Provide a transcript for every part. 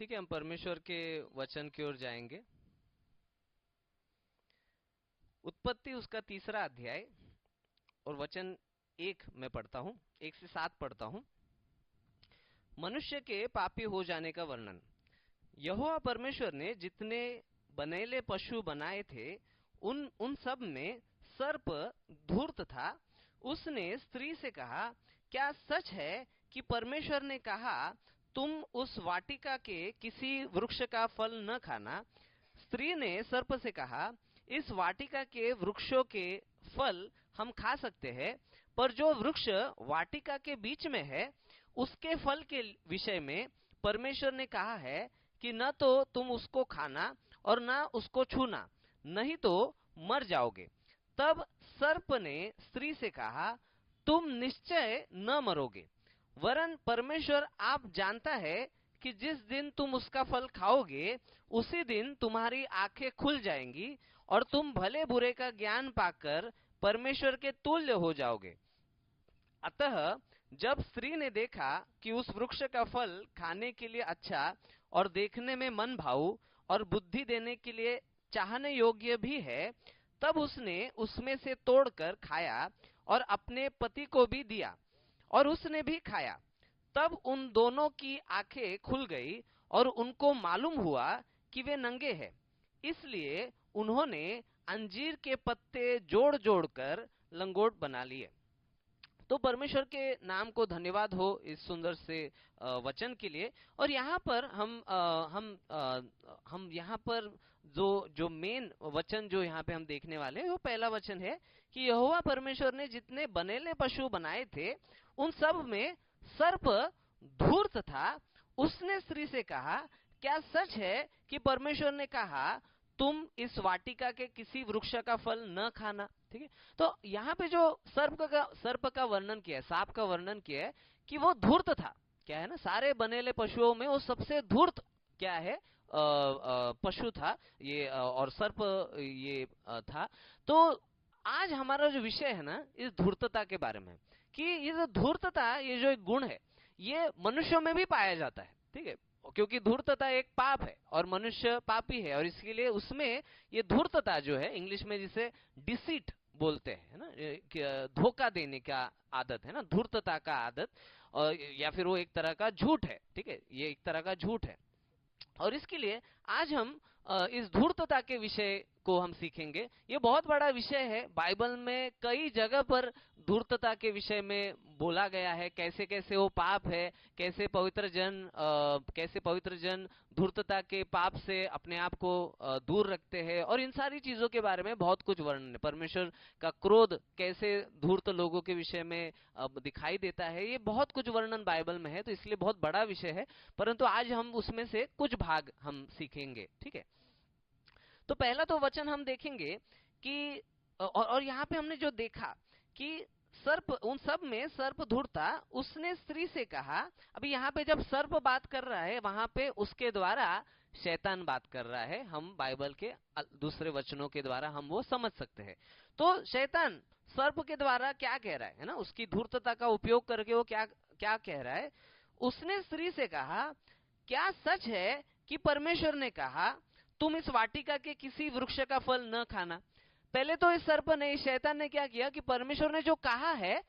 ठीक है, हम परमेश्वर के वचन की ओर जाएंगे। उत्पत्ति उसका 3रा अध्याय और वचन 1 में पढ़ता हूं, 1 से 7 पढ़ता हूं। मनुष्य के पापी हो जाने का वर्णन। यहोवा परमेश्वर ने जितने बनेले पशु बनाए थे उन सब में सर्प धूर्त था। उसने स्त्री से कहा, क्या सच है कि परमेश्वर ने कहा तुम उस वाटिका के किसी वृक्ष का फल न खाना? स्त्री ने सर्प से कहा, इस वाटिका के वृक्षों के फल हम खा सकते हैं, पर जो वृक्ष वाटिका के बीच में है उसके फल के विषय में परमेश्वर ने कहा है कि न तो तुम उसको खाना और न उसको छूना, नहीं तो मर जाओगे। तब सर्प ने स्त्री से कहा, तुम निश्चय न मरोगे, वरन परमेश्वर आप जानता है कि जिस दिन तुम उसका फल खाओगे उसी दिन तुम्हारी आंखें खुल जाएंगी और तुम भले बुरे का ज्ञान पाकर परमेश्वर के तुल्य हो जाओगे। अतः जब स्त्री ने देखा कि उस वृक्ष का फल खाने के लिए अच्छा और देखने में मन भाऊ और बुद्धि देने के लिए चाहने योग्य भी है, तब उसने उसमें से तोड़कर खाया और अपने पति को भी दिया और उसने भी खाया। तब उन दोनों की आंखें खुल गई और उनको मालूम हुआ कि वे नंगे हैं। इसलिए उन्होंने अंजीर के पत्ते जोड़ जोड़कर लंगोट बना लिए। तो परमेश्वर के नाम को धन्यवाद हो इस सुंदर से वचन के लिए। और यहाँ पर हम यहाँ पर जो मेन वचन जो यहाँ पे हम देखने वाले हैं वो पहला वचन है कि यहोवा परमेश्वर ने जितने बनेले पशु बनाए थे उन सब में सर्प धूर्त था। उसने स्त्री से कहा, क्या सच है कि परमेश्वर ने कहा तुम इस वाटिका के किसी वृक्ष का फल न खाना? ठीक है, तो यहाँ पे जो सर्प का वर्णन किया है, सांप का वर्णन किया है कि वो धूर्त था। क्या है ना, सारे बनेले पशुओं में वो सबसे धूर्त क्या है, पशु था ये, और सर्प ये था। तो आज हमारा जो विषय है ना इस धूर्तता के बारे में, कि ये जो धूर्तता, ये जो एक गुण है ये मनुष्यों में भी पाया जाता है। ठीक है, क्योंकि धूर्तता एक पाप है और मनुष्य पापी है, और इसके लिए उसमें ये धूर्तता जो है, इंग्लिश में जिसे डिसीट बोलते हैं ना, धोखा देने का आदत है ना, धूर्तता का आदत, और या फिर वो एक तरह का झूठ है। ठीक है, ये एक तरह का झूठ है। और इसके लिए आज हम इस धूर्तता के विषय को हम सीखेंगे। ये बहुत बड़ा विषय है, बाइबल में कई जगह पर धूर्तता के विषय में बोला गया है, कैसे कैसे वो पाप है, कैसे पवित्र जन धूर्तता के पाप से अपने आप को दूर रखते हैं, और इन सारी चीजों के बारे में बहुत कुछ वर्णन है। परमेश्वर का क्रोध कैसे धूर्त लोगों के विषय में दिखाई देता है, ये बहुत कुछ वर्णन बाइबल में है, तो इसलिए बहुत बड़ा विषय है, परंतु आज हम उसमें से कुछ भाग हम सीखेंगे। ठीक है, तो पहला तो वचन हम देखेंगे कि और यहाँ पे हमने जो देखा कि सर्प, उन सब में सर्प धूर्ता। उसने स्त्री से कहा, अभी यहाँ पे जब सर्प बात कर रहा है वहां पे उसके द्वारा शैतान बात कर रहा है, हम बाइबल के दूसरे वचनों के द्वारा हम वो समझ सकते हैं। तो शैतान सर्प के द्वारा क्या कह रहा है ना, उसकी धूर्तता का उपयोग करके वो क्या क्या कह रहा है। उसने स्त्री से कहा, क्या सच है कि परमेश्वर ने कहा तुम इस वाटिका के किसी वृक्ष का फल न खाना? पहले तो इस सर्प ने, इस शैतान ने क्या किया कि परमेश्वर ने जो कहा है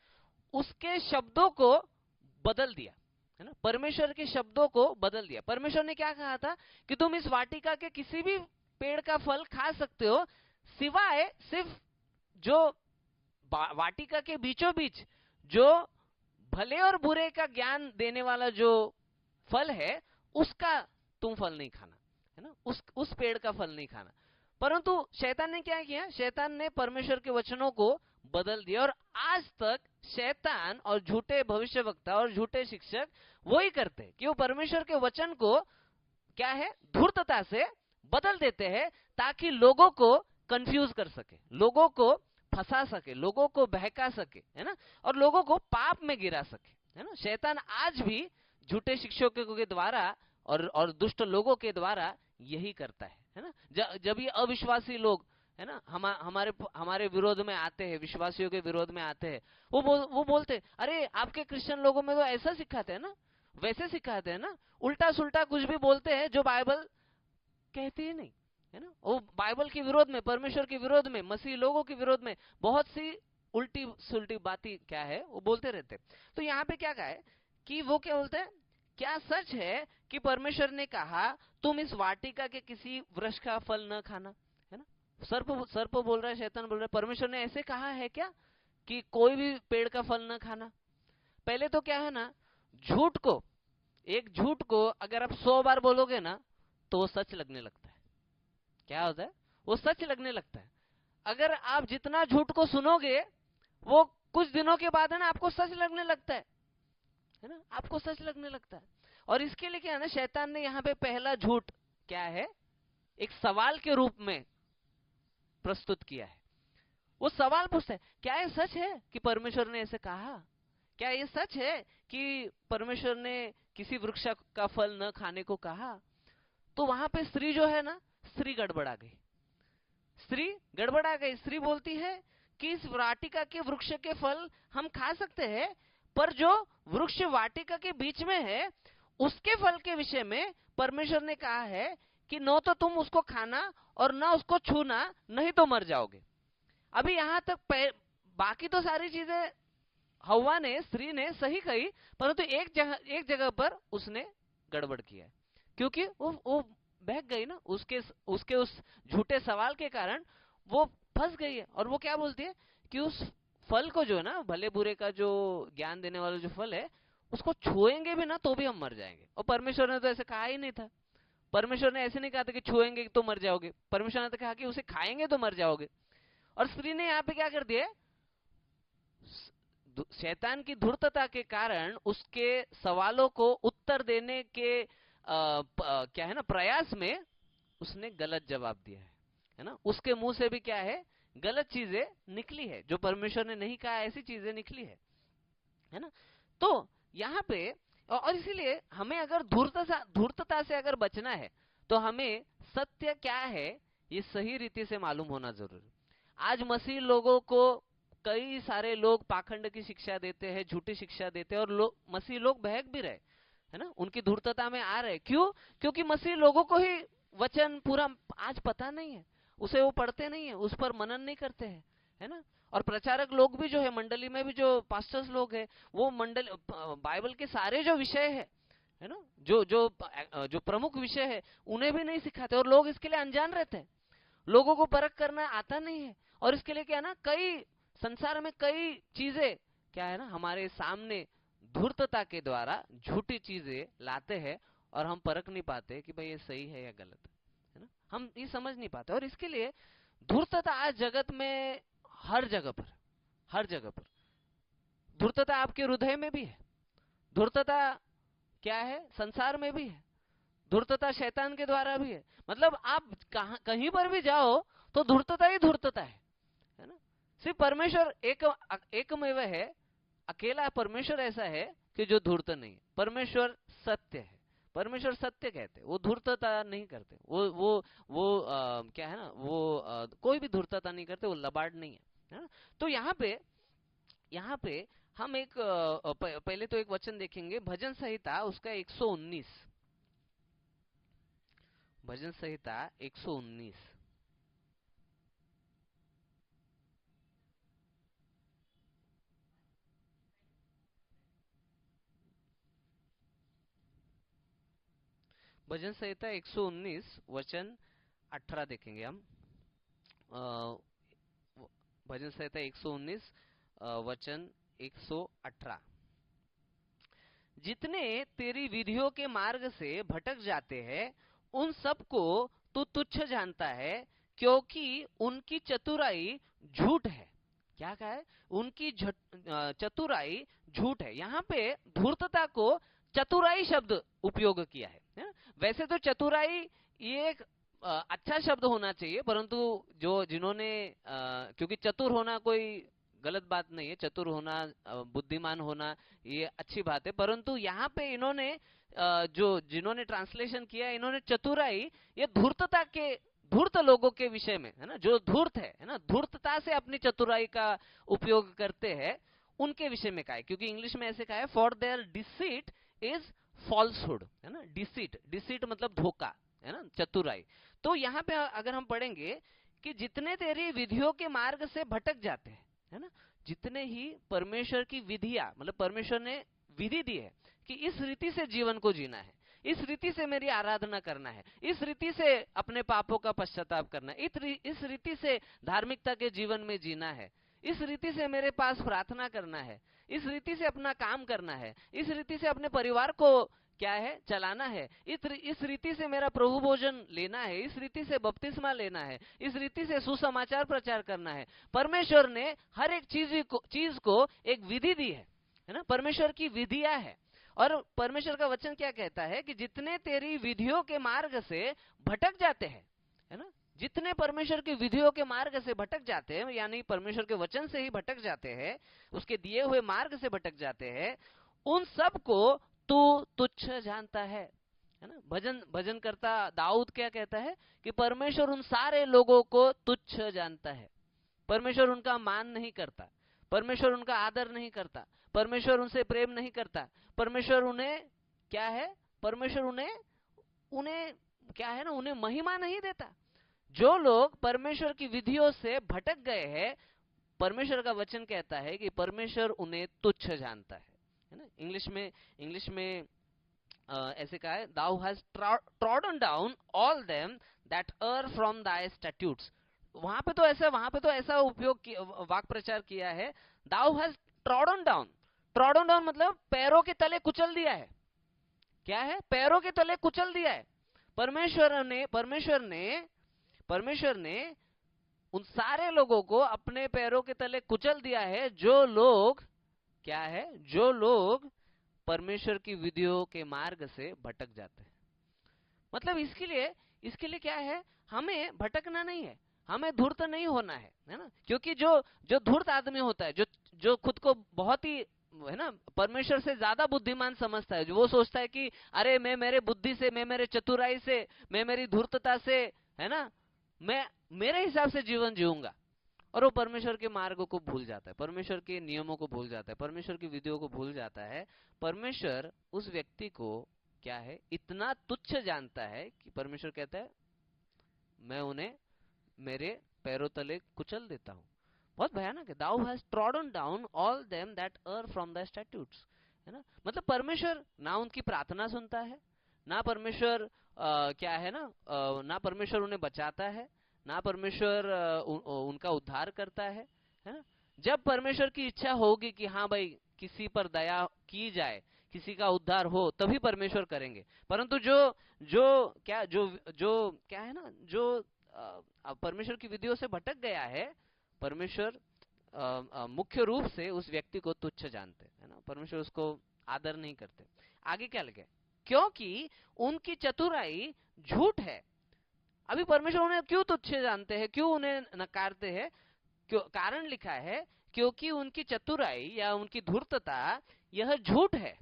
उसके शब्दों को बदल दिया, है ना, परमेश्वर के शब्दों को बदल दिया। परमेश्वर ने क्या कहा था कि तुम इस वाटिका के किसी भी पेड़ का फल खा सकते हो, सिवाय सिर्फ जो वाटिका के बीचों बीच जो भले और बुरे का ज्ञान देने वाला जो फल है उसका तुम फल नहीं खाना, है ना, उस पेड़ का फल नहीं खाना। परंतु शैतान ने क्या किया, शैतान ने परमेश्वर के वचनों को बदल दिया, और आज तक शैतान और झूठे भविष्यवक्ता और झूठे शिक्षक वही करते हैं कि वो परमेश्वर के वचन को क्या है, धूर्तता से बदल देते हैं, ताकि लोगों को कंफ्यूज कर सके, लोगों को फंसा सके, लोगों को बहका सके, है ना, और लोगों को पाप में गिरा सके, है ना। शैतान आज भी झूठे शिक्षकों के द्वारा और दुष्ट लोगों के द्वारा यही करता है ना। जब ये अविश्वासी लोग, है ना, हमारे विरोध में आते हैं, विश्वासियों के विरोध में आते हैं, वो बोलते, अरे आपके क्रिश्चियन लोगों में तो ऐसा सिखाते हैं ना, वैसे सिखाते हैं ना, उल्टा सुल्टा कुछ भी बोलते हैं जो बाइबल कहती ही नहीं, है ना। वो बाइबल के विरोध में, परमेश्वर के विरोध में, मसीह लोगों के विरोध में बहुत सी उल्टी सुल्टी बातें क्या है वो बोलते रहते। तो यहाँ पे क्या कहा है कि वो क्या बोलते हैं, क्या सच है कि परमेश्वर ने कहा तुम इस वाटिका के किसी वृक्ष का फल न खाना, है ना। सर्प बोल रहा है, शैतान बोल रहा है, परमेश्वर ने ऐसे कहा है क्या कि कोई भी पेड़ का फल न खाना। पहले तो क्या है ना, झूठ को, एक झूठ को अगर आप 100 बार बोलोगे ना तो वो सच लगने लगता है। क्या होता है, वो सच लगने लगता है। अगर आप जितना झूठ को सुनोगे वो कुछ दिनों के बाद है ना आपको सच लगने लगता है ना, आपको सच लगने लगता है। और इसके लिए क्या है ना, शैतान ने यहाँ पे पहला झूठ क्या है, एक सवाल के रूप में प्रस्तुत किया है। वो सवाल पूछता है, क्या ये सच है कि परमेश्वर ने ऐसे कहा, क्या ये सच है कि परमेश्वर ने किसी वृक्ष का फल न खाने को कहा। तो वहां पे स्त्री जो है ना, स्त्री गड़बड़ा गई, स्त्री गड़बड़ा गई। स्त्री बोलती है कि इस वाटिका के वृक्ष के फल हम खा सकते हैं, पर जो वृक्ष वाटिका के बीच में है उसके फल के विषय में परमेश्वर ने कहा है कि न तो तुम उसको खाना और न उसको छूना, नहीं तो मर जाओगे। अभी यहां तक बाकी तो सारी चीजें हवा ने, स्त्री ने सही कही, परंतु एक जगह पर उसने गड़बड़ किया है, क्योंकि वो बहक गई ना, उसके उस झूठे सवाल के कारण वो फंस गई है। और वो क्या बोलती है कि उस फल को जो है ना, भले बुरे का जो ज्ञान देने वाला जो फल है, उसको छुएंगे भी ना तो भी हम मर जाएंगे। और परमेश्वर ने तो ऐसे कहा ही नहीं था। परमेश्वर ने ऐसे नहीं कहा था कि छुएंगे तो मर जाओगे, परमेश्वर ने तो कहा कि उसे खाएंगे तो मर जाओगे। और स्त्री ने यहाँ पे क्या कर दिया, शैतान की धूर्तता के कारण उसके सवालों को उत्तर देने के क्या है ना प्रयास में उसने गलत जवाब दिया है ना। उसके मुंह से भी क्या है, गलत चीजें निकली है, जो परमेश्वर ने नहीं कहा ऐसी चीजें निकली है ना। तो यहाँ पे और इसीलिए हमें अगर धूर्तता से अगर बचना है तो हमें सत्य क्या है ये सही रीति से मालूम होना जरूरी। आज मसीह लोगों को कई सारे लोग पाखंड की शिक्षा देते हैं, झूठी शिक्षा देते हैं, और मसीह लोग बहक भी रहे, है ना, उनकी धूर्तता में आ रहे। क्यों? क्योंकि मसीह लोगों को ही वचन पूरा आज पता नहीं है, उसे वो पढ़ते नहीं है, उस पर मनन नहीं करते हैं, है ना। और प्रचारक लोग भी जो है, मंडली में भी जो पास्टर्स लोग हैं, वो बाइबल के सारे जो विषय है ना, जो प्रमुख विषय है उन्हें भी नहीं सिखाते, और लोग इसके लिए अनजान रहते हैं। लोगों को परख करना आता नहीं है, और इसके लिए क्या है ना, कई संसार में कई चीजें क्या है ना हमारे सामने धूर्तता के द्वारा झूठी चीजें लाते हैं, और हम परख नहीं पाते कि भाई ये सही है या गलत है ना, हम ये समझ नहीं पाते। और इसके लिए धूर्तता आज जगत में हर जगह पर धूर्तता आपके हृदय में भी है, धूर्तता क्या है संसार में भी है, धूर्तता शैतान के द्वारा भी है। मतलब आप कहीं पर भी जाओ तो धूर्तता ही धूर्तता है ना। सिर्फ परमेश्वर एकमेव है, अकेला परमेश्वर ऐसा है कि जो धूर्त नहीं है। परमेश्वर सत्य है, परमेश्वर सत्य कहते हैं, वो धूर्तता नहीं करते। क्या है ना, वो कोई भी धूर्तता नहीं करते, वो लबाड़ नहीं है ना। तो यहाँ पे हम पहले तो एक वचन देखेंगे, भजन संहिता उसका 119, भजन संहिता 119। भजन संहिता 119 वचन 18 देखेंगे हम। भजन संहिता 119 वचन 118। जितने तेरी विधियों के मार्ग से भटक जाते हैं उन सबको तू तुच्छ जानता है, क्योंकि उनकी चतुराई झूठ है। क्या कहा है? उनकी चतुराई झूठ है। यहाँ पे धूर्तता को चतुराई शब्द उपयोग किया है। वैसे तो चतुराई ये एक अच्छा शब्द होना चाहिए, परंतु जिन्होंने क्योंकि चतुर होना कोई गलत बात नहीं है, चतुर होना, बुद्धिमान होना ये अच्छी बात है, परंतु यहाँ पे इन्होंने जिन्होंने ट्रांसलेशन किया, इन्होंने चतुराई ये धूर्त लोगों के विषय में, है ना, जो धूर्त है ना, धूर्तता से अपनी चतुराई का उपयोग करते हैं, उनके विषय में कहा है। क्योंकि इंग्लिश में ऐसे कहा है, for their deceit is falsehood, है ना, डिसीट, डिसीट मतलब धोखा, है ना, चतुराई। तो यहाँ पे अगर हम पढ़ेंगे कि जितने तेरी विधियों के मार्ग से भटक जाते हैं, है ना, जितने ही परमेश्वर की विधियां, मतलब परमेश्वर ने विधि दी है कि इस रीति से जीवन को जीना है, इस रीति से मेरी आराधना करना है, इस रीति से अपने पापों का पश्चाताप करना है, इस रीति से धार्मिकता के जीवन में जीना है, इस रीति से मेरे पास प्रार्थना करना है, इस रीति से अपना काम करना है, इस रीति से अपने परिवार को क्या है चलाना है, इस रीति से मेरा प्रभु भोजन लेना है, इस रीति से बपतिस्मा लेना है, इस रीति से सुसमाचार प्रचार करना है। परमेश्वर ने हर एक चीज को एक विधि दी है ना, परमेश्वर की विधियां है। और परमेश्वर का वचन क्या कहता है कि जितने तेरी विधियों के मार्ग से भटक जाते हैं, है ना, जितने परमेश्वर की विधियों के मार्ग से भटक जाते हैं, यानी परमेश्वर के वचन से ही भटक जाते हैं, उसके दिए हुए मार्ग से भटक जाते हैं, उन सब को तू तुच्छ जानता है ना। भजन करता दाऊद क्या कहता है कि परमेश्वर उन सारे लोगों को तुच्छ जानता है, परमेश्वर उनका मान नहीं करता, परमेश्वर उनका आदर नहीं करता, परमेश्वर उनसे प्रेम नहीं करता, परमेश्वर उन्हें क्या है, परमेश्वर उन्हें उन्हें क्या है ना, उन्हें महिमा नहीं देता। जो लोग परमेश्वर की विधियों से भटक गए हैं, परमेश्वर का वचन कहता है कि परमेश्वर उन्हें तुच्छ जानता है ना। इंग्लिश में ऐसे कहा है, thou hast trodden down all them that err from thy statutes। वहां पे तो ऐसा वाक प्रचार किया है, thou hast trodden down मतलब पैरों के तले कुचल दिया है। क्या है, पैरों के तले कुचल दिया है। परमेश्वर ने उन सारे लोगों को अपने पैरों के तले कुचल दिया है, जो लोग क्या है, जो लोग परमेश्वर की विधियों के मार्ग से भटक जाते हैं। मतलब इसके लिए क्या है, हमें भटकना नहीं है, हमें धूर्त नहीं होना है ना। क्योंकि जो धूर्त आदमी होता है, जो खुद को बहुत ही है ना परमेश्वर से ज्यादा बुद्धिमान समझता है, जो वो सोचता है कि अरे मैं मेरे बुद्धि से, मैं मेरे चतुराई से, मैं मेरी धूर्तता से, है ना, मैं मेरे हिसाब से जीवन जीऊंगा, और वो परमेश्वर के मार्गों को भूल जाता है, परमेश्वर के नियमों को भूल जाता है, परमेश्वर की विधियों को भूल जाता है। परमेश्वर उस व्यक्ति को क्या है, इतना तुच्छ जानता है कि परमेश्वर कहता है मैं उन्हें मेरे पैरों तले कुचल देता हूँ। बहुत भयानक है, thou hast trodden down all them that err from thy statutes, है ना। मतलब परमेश्वर ना उनकी प्रार्थना सुनता है, ना परमेश्वर क्या है ना, ना परमेश्वर उन्हें बचाता है, ना परमेश्वर उनका उद्धार करता है ना। जब परमेश्वर की इच्छा होगी कि हाँ भाई किसी पर दया की जाए, किसी का उद्धार हो, तभी परमेश्वर करेंगे। परंतु जो जो क्या जो जो क्या है ना, जो परमेश्वर की विधियों से भटक गया है, परमेश्वर मुख्य रूप से उस व्यक्ति को तुच्छ जानते है ना, परमेश्वर उसको आदर नहीं करते। आगे क्या लगे, क्योंकि उनकी चतुराई झूठ है। अभी परमेश्वर उन्हें क्यों तुच्छ जानते हैं, क्यों उन्हें नकारते हैं, क्यों, कारण लिखा है क्योंकि उनकी चतुराई या उनकी धूर्तता यह झूठ है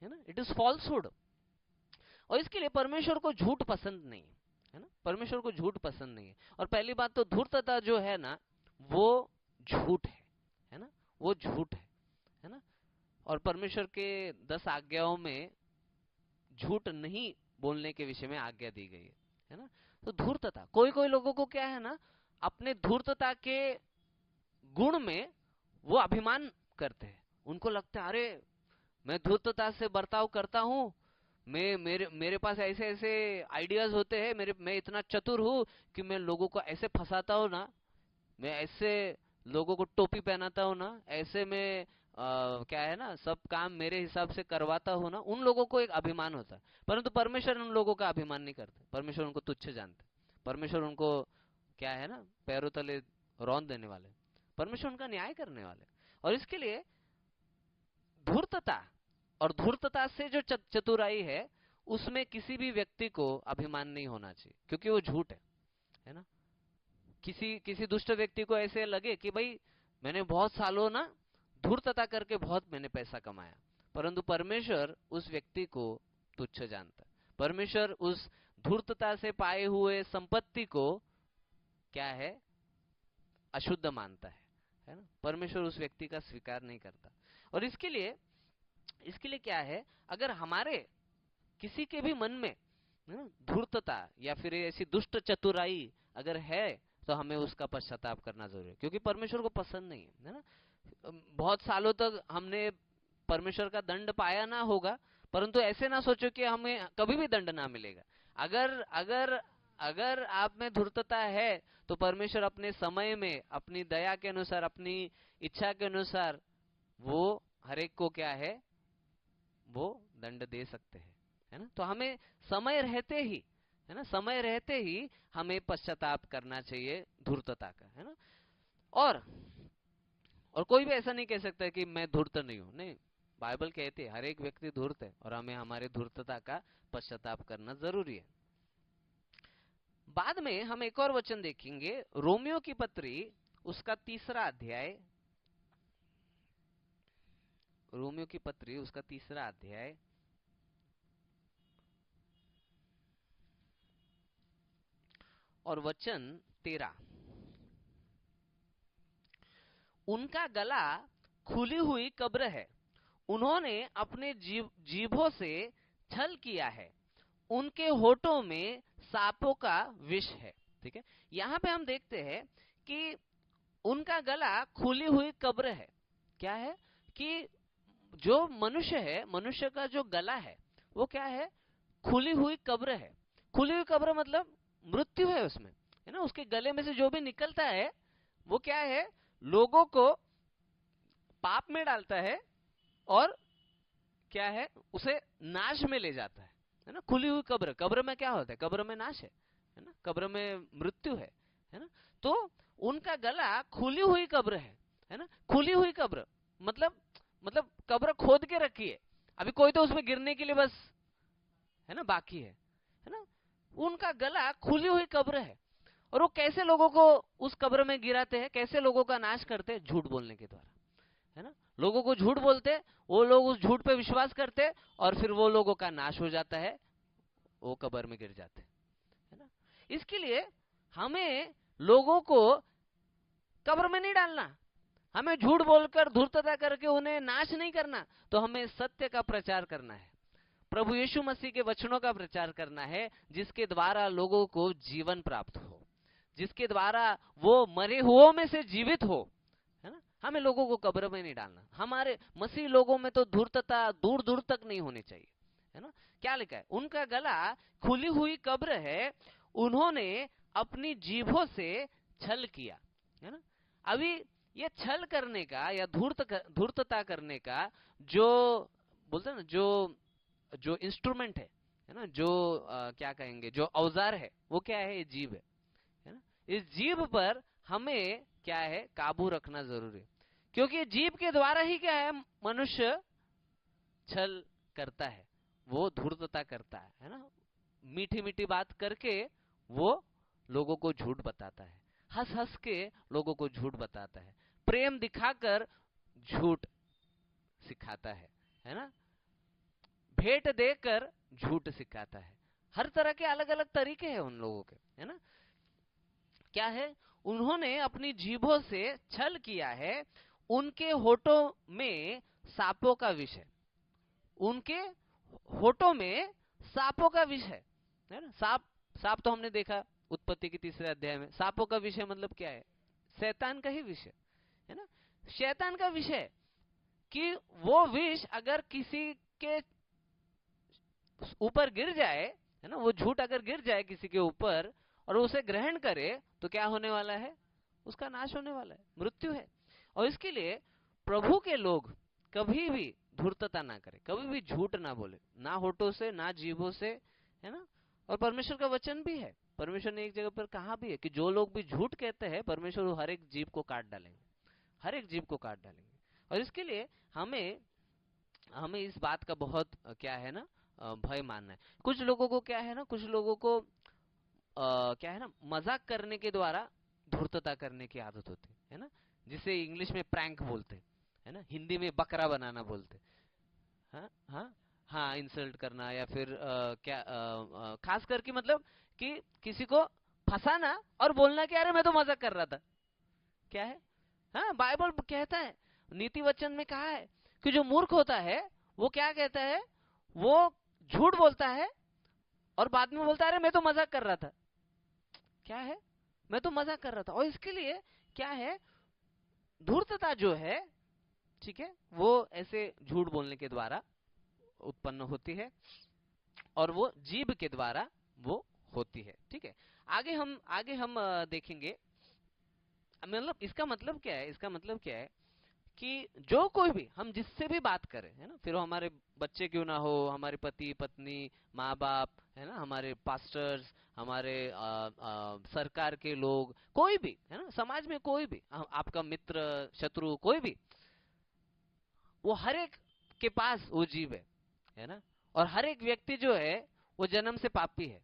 ना, इट इज फॉल्सहुड। और इसके लिए परमेश्वर को झूठ पसंद नहीं है ना, परमेश्वर को झूठ पसंद नहीं है। और पहली बात तो धूर्तता जो है ना वो झूठ है ना, वो झूठ है ना। और परमेश्वर के 10 आज्ञाओं में झूठ नहीं बोलने के विषय में आज्ञा दी गई है ना। तो धूर्तता, कोई कोई लोगों को क्या है ना, अपने धूर्तता के गुण में वो अभिमान करते हैं, उनको लगता है अरे मैं धूर्तता से बर्ताव करता हूँ, मेरे पास ऐसे ऐसे आइडियाज होते हैं, मैं इतना चतुर हूँ कि मैं लोगों को ऐसे फंसाता हूँ ना, मैं ऐसे लोगों को टोपी पहनाता हूँ ना, ऐसे में क्या है ना सब काम मेरे हिसाब से करवाता हूँ ना। उन लोगों को एक अभिमान होता है, परंतु परमेश्वर उन लोगों का अभिमान नहीं करते, परमेश्वर उनको तुच्छ जानते, परमेश्वर उनको क्या है ना पैरों तले रौंद देने वाले, परमेश्वर उनका न्याय करने वाले। और इसके लिए धूर्तता, और धूर्तता से जो चतुराई है, उसमें किसी भी व्यक्ति को अभिमान नहीं होना चाहिए, क्योंकि वो झूठ है ना। किसी दुष्ट व्यक्ति को ऐसे लगे कि भाई मैंने बहुत सालों ना धूर्तता करके बहुत मैंने पैसा कमाया, परंतु परमेश्वर उस व्यक्ति को तुच्छ जानता है, परमेश्वर उस धूर्तता से पाए हुए संपत्ति को क्या है, अशुद्ध मानता है ना। परमेश्वर उस व्यक्ति का स्वीकार नहीं करता। और इसके लिए क्या है, अगर हमारे किसी के भी मन में धूर्तता या फिर ऐसी दुष्ट चतुराई अगर है तो हमें उसका पश्चाताप करना जरूरी है, क्योंकि परमेश्वर को पसंद नहीं है ना। बहुत सालों तक हमने परमेश्वर का दंड पाया ना होगा, परंतु ऐसे ना सोचो कि हमें कभी भी दंड ना मिलेगा। अगर अगर अगर आप में धूर्तता है तो परमेश्वर अपने समय में अपनी दया के अनुसार, अपनी इच्छा के अनुसार वो हर एक को क्या है, वो दंड दे सकते हैं, है ना। तो हमें समय रहते ही, है ना, समय रहते ही हमें पश्चाताप करना चाहिए धूर्तता का, है ना। और कोई भी ऐसा नहीं कह सकता कि मैं धूर्त नहीं हूं, नहीं। बाइबल कहती है हर एक व्यक्ति धूर्त है और हमें हमारे धूर्तता का पश्चाताप करना जरूरी है। बाद में हम एक और वचन देखेंगे, रोमियो की पत्री उसका 3रा अध्याय, रोमियो की पत्री उसका 3रा अध्याय और वचन 13। उनका गला खुली हुई कब्र है, उन्होंने अपने जीभों से छल किया है, उनके होठों में सांपों का विष है। ठीक है, यहां पे हम देखते हैं कि उनका गला खुली हुई कब्र है। क्या है कि जो मनुष्य है, मनुष्य का जो गला है वो क्या है, खुली हुई कब्र है। खुली हुई कब्र मतलब मृत्यु है उसमें, है ना। उसके गले में से जो भी निकलता है वो क्या है, लोगों को पाप में डालता है और क्या है, उसे नाश में ले जाता है ना। खुली हुई कब्र, कब्र में क्या होता है, कब्र में नाश है ना, कब्र में मृत्यु है ना। तो उनका गला खुली हुई कब्र है ना। खुली हुई कब्र मतलब कब्र खोद के रखी है, अभी कोई तो उसमें गिरने के लिए बस, है ना, बाकी है ना। उनका गला खुली हुई कब्र है। और वो कैसे लोगों को उस कब्र में गिराते हैं, कैसे लोगों का नाश करते हैं, झूठ बोलने के द्वारा, है ना। लोगों को झूठ बोलते, वो लोग उस झूठ पे विश्वास करते और फिर वो लोगों का नाश हो जाता है, वो कब्र में गिर जाते, है ना। इसके लिए हमें लोगों को कब्र में नहीं डालना, हमें झूठ बोलकर धूर्तता करके उन्हें नाश नहीं करना, तो हमें सत्य का प्रचार करना है, प्रभु यीशु मसीह के वचनों का प्रचार करना है, जिसके द्वारा लोगों को जीवन प्राप्त हो, जिसके द्वारा वो मरे हुओं में से जीवित हो, है ना। हमें लोगों को कब्र में नहीं डालना। हमारे मसीह लोगों में तो धूर्तता दूर दूर तक नहीं होनी चाहिए, है ना। क्या लिखा है, उनका गला खुली हुई कब्र है, उन्होंने अपनी जीभों से छल किया, है ना। अभी ये छल करने का या धूर्तता करने का जो बोलते हैं ना, जो इंस्ट्रूमेंट है ना, जो क्या कहेंगे, जो औजार है, वो क्या है, ये जीभ है ना। इस जीभ पर हमें क्या है, काबू रखना जरूरी है, क्योंकि जीभ के द्वारा ही क्या है, मनुष्य छल करता है, वो धूर्तता करता है ना। मीठी मीठी बात करके वो लोगों को झूठ बताता है, हंस हंस के लोगों को झूठ बताता है, प्रेम दिखाकर झूठ सिखाता है ना, भेंट देकर झूठ सिखाता है। हर तरह के अलग अलग तरीके हैं उन लोगों के, है ना। क्या है, उन्होंने अपनी जीभों से छल किया है, उनके होठों में सांपों का विष है, उनके होठों में सांपों का विष है ना। सांप तो हमने देखा उत्पत्ति के 3रे अध्याय में, सांपों का विषय मतलब क्या है, शैतान का ही विषय, है ना। शैतान का विषय कि वो विष अगर किसी के ऊपर गिर जाए, है ना, वो झूठ अगर गिर जाए किसी के ऊपर और उसे ग्रहण करे तो क्या होने वाला है, उसका नाश होने वाला है, मृत्यु है। और इसके लिए प्रभु के लोग कभी भी धूर्तता ना करें, कभी भी झूठ ना बोले, ना होठों से ना जीभों से, है ना। और परमेश्वर का वचन भी है, परमेश्वर ने एक जगह पर कहा भी है कि जो लोग भी झूठ कहते हैं, परमेश्वर हर एक जीभ को काट डालेंगे, हर एक जीभ को काट डालेंगे। और इसके लिए हमें हमें इस बात का बहुत क्या है ना, भय मानना है। कुछ लोगों को क्या है ना, कुछ लोगों को क्या है ना, मजाक करने के द्वारा धूर्तता करने की आदत होती है ना, जिसे इंग्लिश में प्रैंक बोलते है ना, हिंदी में बकरा बनाना बोलते। हाँ हाँ हाँ, इंसल्ट करना या फिर क्या खास करके मतलब कि किसी को फंसाना और बोलना कि अरे मैं तो मजाक कर रहा था, क्या है। हाँ, बाइबल कहता है, नीति वचन में कहा है कि जो मूर्ख होता है वो क्या कहता है, वो झूठ बोलता है और बाद में बोलता है अरे मैं तो मजाक कर रहा था। क्या है? मैं तो मजाक कर रहा था। और इसके लिए क्या है, धूर्तता जो है, ठीक है, वो ऐसे झूठ बोलने के द्वारा उत्पन्न होती है और वो जीभ के द्वारा वो होती है। ठीक है, आगे हम देखेंगे। मतलब इसका मतलब क्या है, इसका मतलब क्या है कि जो कोई भी हम जिससे भी बात करें, है ना, फिर वो हमारे बच्चे क्यों ना हो, हमारे पति पत्नी, माँ बाप, है ना, हमारे पास्टर्स, हमारे सरकार के लोग, कोई भी, है ना, समाज में कोई भी, आपका मित्र, शत्रु, कोई भी, वो हर एक के पास वो जीव है ना। और हर एक व्यक्ति जो है वो जन्म से पापी है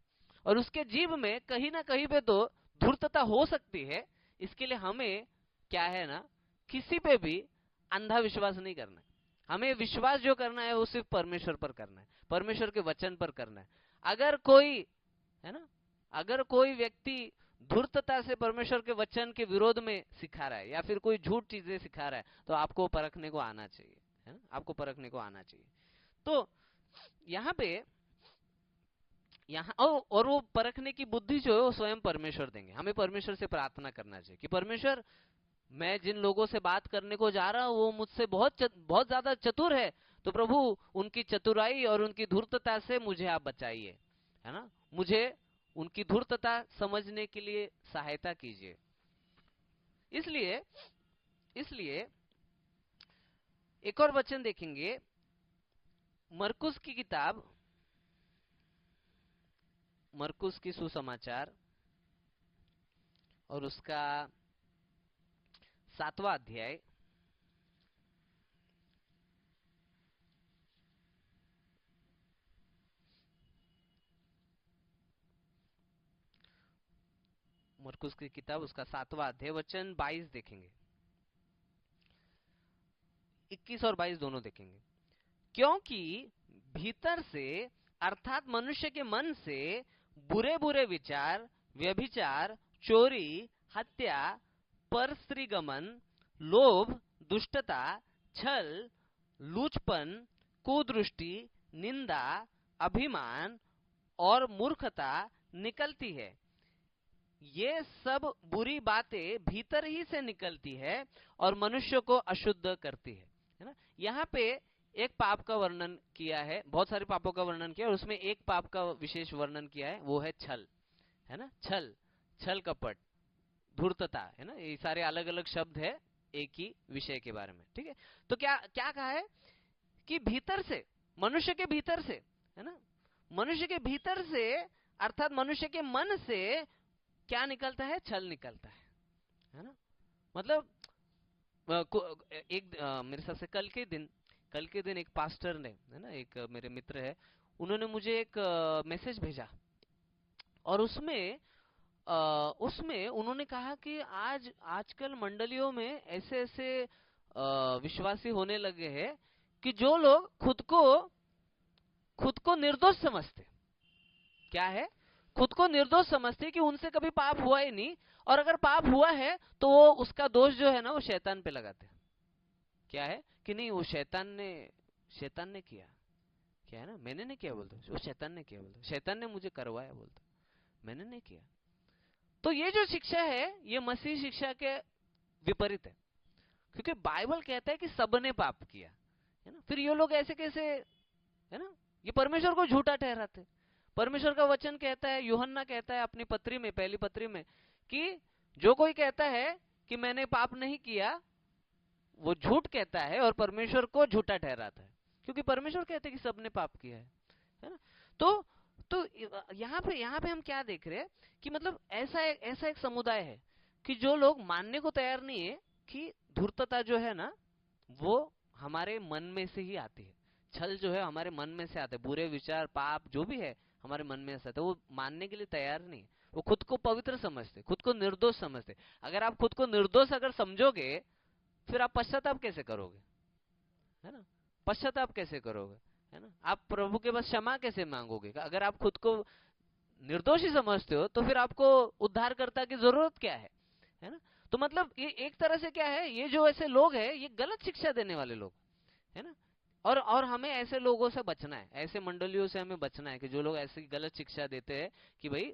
और उसके जीव में कहीं ना कहीं पे तो धूर्तता हो सकती है। इसके लिए हमें क्या है ना, किसी पे भी अंधा विश्वास नहीं करना है। हमें विश्वास जो करना है वो सिर्फ परमेश्वर पर करना है, परमेश्वर के वचन पर करना है। अगर कोई, है ना, अगर कोई व्यक्ति धूर्तता से परमेश्वर के वचन के विरोध में सिखा रहा है या फिर कोई झूठ चीजें सिखा रहा है, तो आपको परखने को आना चाहिए, है ना, आपको परखने को आना चाहिए। तो यहाँ पे, यहाँ और वो परखने की बुद्धि जो है वो स्वयं परमेश्वर देंगे। हमें परमेश्वर से प्रार्थना करना चाहिए कि परमेश्वर, मैं जिन लोगों से बात करने को जा रहा हूं वो मुझसे बहुत ज्यादा चतुर है, तो प्रभु उनकी चतुराई और उनकी धूर्तता से मुझे आप बचाइए, है ना, मुझे उनकी धूर्तता समझने के लिए सहायता कीजिए। इसलिए इसलिए एक और वचन देखेंगे, मरकुस की किताब, मरकुस की सुसमाचार और उसका 7वां अध्याय, मरकुस की किताब उसका 7वां अध्याय वचन 22 देखेंगे, 21 और 22 दोनों देखेंगे। क्योंकि भीतर से अर्थात मनुष्य के मन से बुरे बुरे विचार, व्यभिचार, चोरी, हत्या, परस्त्रीगमन, लोभ, दुष्टता, छल, लूचपन, कुदृष्टि, निंदा, अभिमान और मूर्खता निकलती है। ये सब बुरी बातें भीतर ही से निकलती है और मनुष्य को अशुद्ध करती है ना। यहाँ पे एक पाप का वर्णन किया है, बहुत सारे पापों का वर्णन किया है और उसमें एक पाप का विशेष वर्णन किया है, वो है छल, है ना, छल, छल कपट, धूर्तता, है ना। ये सारे अलग अलग शब्द है एक ही विषय के बारे में। ठीक है, तो क्या क्या कहा है कि भीतर से, मनुष्य के भीतर से, है ना, मनुष्य के भीतर से अर्थात मनुष्य के मन से क्या निकलता है, छल निकलता है ना। मतलब मेरे साथ से कल के दिन एक पास्टर ने, है ना, एक मेरे मित्र है, उन्होंने मुझे एक मैसेज भेजा और उसमें उन्होंने कहा कि आजकल मंडलियों में ऐसे ऐसे विश्वासी होने लगे हैं कि जो लोग खुद को निर्दोष समझते, क्या है, खुद को निर्दोष समझते कि उनसे कभी पाप हुआ ही नहीं, और अगर पाप हुआ है तो वो उसका दोष जो है ना वो शैतान पे लगाते। क्या है कि नहीं, वो शैतान ने किया, क्या है ना, मैंने नहीं किया बोलते, वो शैतान ने किया बोलते, शैतान ने मुझे करवाया बोलते, मैंने नहीं किया। तो ये जो शिक्षा है ये मसीह शिक्षा के विपरीत है, क्योंकि बाइबल कहता है कि सबने पाप किया, है ना। फिर ये लोग ऐसे कैसे, है ना, ये परमेश्वर को झूठा ठहराते। परमेश्वर का वचन कहता है, यूहन्ना कहता है अपनी पत्री में, पहली पत्री में, कि जो कोई कहता है कि मैंने पाप नहीं किया वो झूठ कहता है और परमेश्वर को झूठा ठहराता है, क्योंकि परमेश्वर कहते हैं कि सबने पाप किया है ना। तो यहाँ पे हम क्या देख रहे हैं कि मतलब ऐसा एक समुदाय है कि जो लोग मानने को तैयार नहीं है कि धूर्तता जो है ना वो हमारे मन में से ही आती है, छल जो है हमारे मन में से आता है, बुरे विचार, पाप जो भी है हमारे मन में से आता है, वो मानने के लिए तैयार नहीं। वो खुद को पवित्र समझते, खुद को निर्दोष समझते। अगर आप खुद को निर्दोष अगर समझोगे फिर आप पश्चाताप कैसे करोगे, है ना, पश्चाताप कैसे करोगे, है ना, आप प्रभु के पास क्षमा कैसे मांगोगे। अगर आप खुद को निर्दोषी समझते हो तो फिर आपको उद्धारकर्ता की जरूरत क्या है ना। तो मतलब ये एक तरह से क्या है, ये जो ऐसे लोग हैं ये गलत शिक्षा देने वाले लोग, है ना। और हमें ऐसे लोगों से बचना है, ऐसे मंडलियों से हमें बचना है कि जो लोग ऐसी गलत शिक्षा देते हैं कि भाई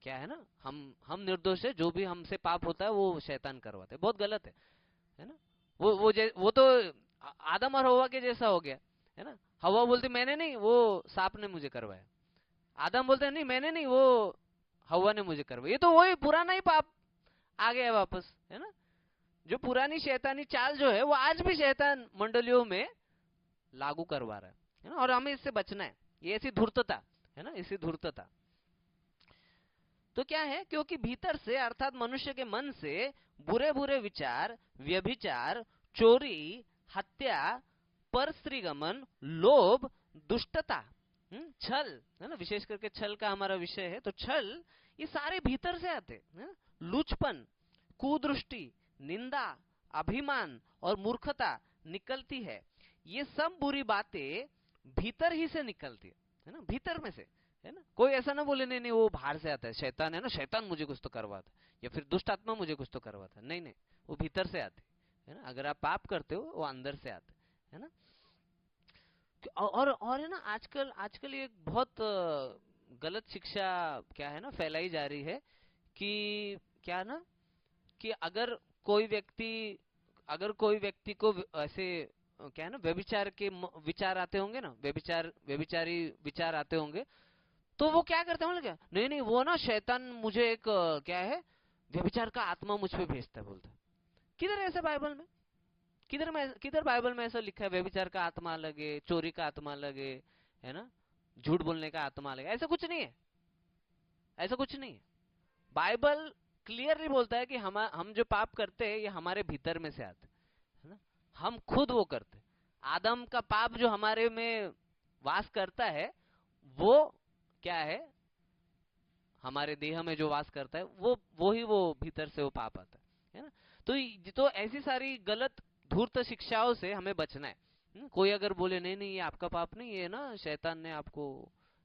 क्या है ना, हम निर्दोष है, जो भी हमसे पाप होता है वो शैतान करवाता है, बहुत गलत है ना। वो तो आदम और हवा के जैसा हो गया, है ना। हवा बोलती मैंने नहीं, वो सांप ने मुझे करवाया। आदम बोलते नहीं मैंने नहीं, वो हवा ने मुझे करवाया। ये तो वही पुराना ही पाप आ गया वापस, है ना। जो पुरानी शैतानी चाल जो है वो आज भी शैतान मंडलियों में लागू करवा रहा है ना। और हमें इससे बचना है, ये ऐसी धूर्तता है ना, इसी धूर्तता। तो क्या है, क्योंकि भीतर से अर्थात मनुष्य के मन से बुरे बुरे विचार, व्यभिचार, चोरी, हत्या, परस्त्रीगमन, लोभ, दुष्टता, छल, है ना, विशेष करके छल का हमारा विषय है, तो छल ये सारे भीतर से आते हैं ना? लुचपन, कुदृष्टि, निंदा, अभिमान और मूर्खता निकलती है। ये सब बुरी बातें भीतर ही से निकलती है ना, भीतर में से, है ना। कोई ऐसा ना बोले नहीं नहीं वो बाहर से आता है, शैतान है ना, शैतान मुझे कुछ तो करवाता, या फिर दुष्ट आत्मा मुझे कुछ तो करवाता, नहीं नहीं, वो भीतर से आते है ना। अगर आप पाप करते हो वो अंदर से आते है ना। और है ना, आजकल आजकल ये बहुत गलत शिक्षा क्या है ना फैलाई जा रही है कि क्या ना, कि अगर कोई व्यक्ति को ऐसे क्या है ना व्यभिचार के विचार आते होंगे ना, व्यभिचारी विचार आते होंगे, तो वो क्या करते हैं क्या, नहीं नहीं वो ना शैतान मुझे एक क्या है व्यभिचार का आत्मा मुझ पे भेजता है, बोलता है। किधर है ऐसा बाइबल में? किधर बाइबल में ऐसा लिखा है व्यभिचार का आत्मा अलग है, चोरी का आत्मा अलग है ना, झूठ बोलने का आत्मा अलग है? ऐसा कुछ नहीं है, ऐसा कुछ नहीं है। बाइबल क्लियरली बोलता है कि हम जो पाप करते हैं ये हमारे भीतर में से आते है ना, हम खुद वो करते। आदम का पाप जो हमारे में वास करता है वो क्या है, हमारे देह में जो वास करता है वो ही वो भीतर से वो पाप आता है ना। तो ऐसी सारी गलत धूर्त शिक्षाओं से हमें बचना है। कोई अगर बोले नहीं नहीं ये आपका पाप नहीं, ये ना शैतान ने आपको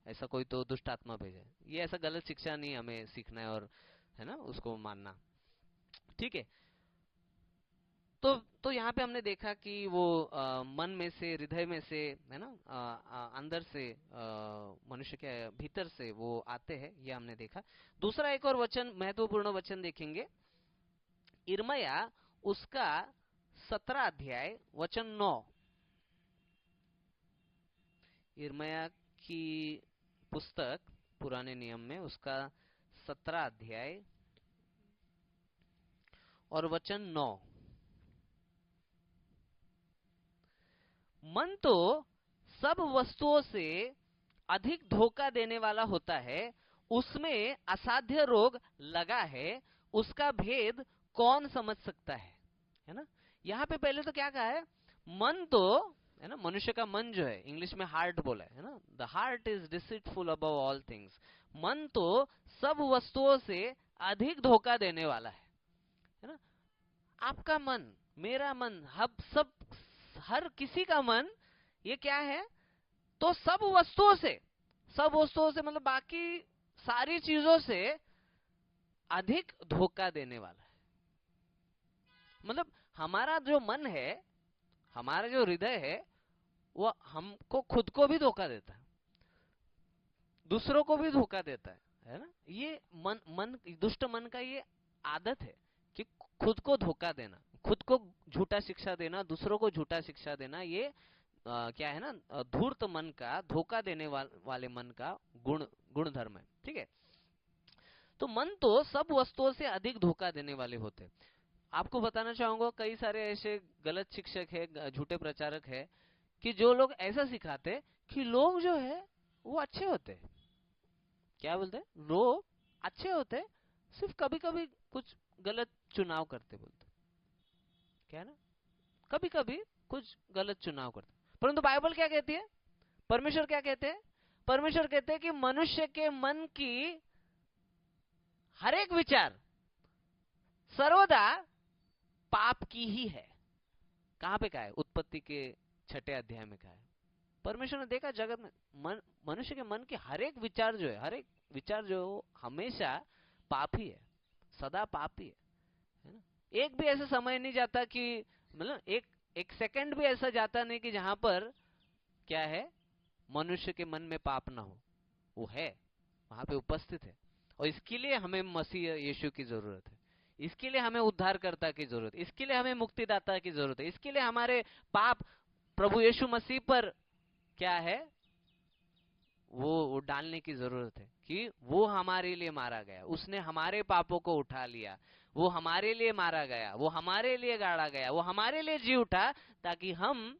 ऐसा कोई तो दुष्ट आत्मा भेजा है, ये ऐसा गलत शिक्षा नहीं हमें सीखना है, और है ना उसको मानना, ठीक है। तो यहाँ पे हमने देखा कि वो मन में से, हृदय में से, है ना, अंदर से मनुष्य के भीतर से वो आते हैं, ये हमने देखा। दूसरा एक और वचन, महत्वपूर्ण वचन देखेंगे, इर्मया उसका 17 अध्याय वचन 9। इर्मया की पुस्तक पुराने नियम में उसका 17 अध्याय और वचन 9। मन तो सब वस्तुओं से अधिक धोखा देने वाला होता है, उसमें असाध्य रोग लगा है, उसका भेद कौन समझ सकता है ना। यहाँ पे पहले तो क्या कहा है, मन तो है ना, मनुष्य का मन जो है, इंग्लिश में हार्ट बोला है ना, the heart is deceitful above all things. मन तो सब वस्तुओं से अधिक धोखा देने वाला है ना। आपका मन, मेरा मन, हम सब, हर किसी का मन, ये क्या है, तो सब वस्तुओं से मतलब बाकी सारी चीजों से अधिक धोखा देने वाला है। मतलब हमारा जो मन है, हमारा जो हृदय है, वो हमको खुद को भी धोखा देता है, दूसरों को भी धोखा देता है ना। ये मन दुष्ट मन का ये आदत है कि खुद को धोखा देना, खुद को झूठा शिक्षा देना, दूसरों को झूठा शिक्षा देना, ये क्या है ना, धूर्त मन का, धोखा देने वाले मन का गुण धर्म है, ठीक है। तो मन तो सब वस्तुओं से अधिक धोखा देने वाले होते हैं। आपको बताना चाहूंगा, कई सारे ऐसे गलत शिक्षक है, झूठे प्रचारक है, कि जो लोग ऐसा सिखाते कि लोग जो है वो अच्छे होते हैं। क्या बोलते हैं, लोग अच्छे होते हैं, सिर्फ कभी कभी कुछ गलत चुनाव करते, बोलते क्या है ना, कभी कभी कुछ गलत चुनाव करते। परंतु बाइबल क्या कहती है, परमेश्वर क्या कहते हैं, परमेश्वर कहते हैं कि मनुष्य के मन की हर एक विचार सर्वदा पाप की ही है। कहां पे कहा है, उत्पत्ति के 6 अध्याय में कहा है। परमेश्वर ने देखा जगत में मनुष्य के मन के हर एक विचार जो है, हर एक विचार जो हमेशा पाप ही है, सदा पाप ही है ना। एक भी ऐसा समय नहीं जाता कि, मतलब एक एक सेकंड भी ऐसा जाता नहीं कि जहां पर क्या है? मनुष्य के मन में पाप ना हो, वो है, वहां पे उपस्थित है। और इसके लिए हमें मसीह यीशु की जरूरत है, इसके लिए हमें उद्धारकर्ता की जरूरत है, इसके लिए हमें मुक्तिदाता की जरूरत है, इसके लिए हमारे पाप प्रभु यीशु मसीह पर क्या है, वो डालने की जरूरत है कि वो हमारे लिए मारा गया, उसने हमारे पापों को उठा लिया, वो हमारे लिए मारा गया, वो हमारे लिए गाड़ा गया, वो हमारे लिए जी उठा, ताकि हम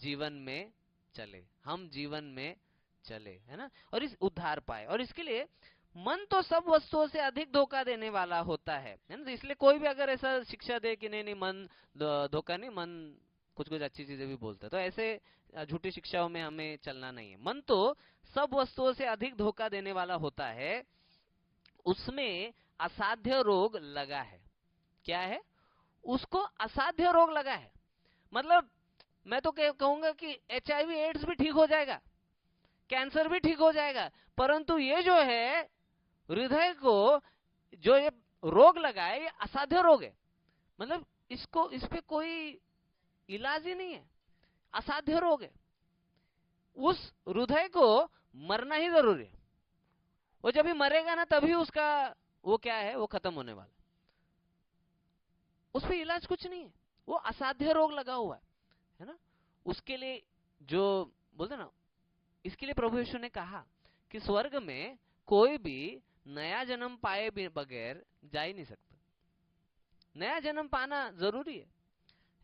जीवन में चले, हम जीवन में चले, है ना, और इस उद्धार पाए। और इसके लिए मन तो सब वस्तुओं से अधिक धोखा देने वाला होता है ना, तो इसलिए कोई भी अगर ऐसा शिक्षा दे कि नहीं नहीं मन धोखा नहीं, मन कुछ कुछ अच्छी चीजें भी बोलता है, तो ऐसे झूठी शिक्षाओं में हमें चलना नहीं है। मन तो सब वस्तुओं से अधिक धोखा देने वाला होता है, उसमें असाध्य रोग लगा है। क्या है? उसको असाध्य रोग लगा है। मतलब मैं तो कहूंगा कि HIV एड्स भी ठीक हो जाएगा, कैंसर भी ठीक हो जाएगा, परंतु ये जो है हृदय को जो ये रोग लगा है, ये असाध्य रोग है। मतलब इसको, इस पे कोई इलाज ही नहीं है, असाध्य रोग है। उस हृदय को मरना ही जरूरी है, वो जब भी मरेगा ना तभी उसका वो क्या है, वो खत्म होने वाला, उस पे इलाज कुछ नहीं है, वो असाध्य रोग लगा हुआ है ना। उसके लिए जो बोलते ना, इसके लिए प्रभु यीशु ने कहा कि स्वर्ग में कोई भी नया जन्म पाए बगैर जा ही नहीं सकता, नया जन्म पाना जरूरी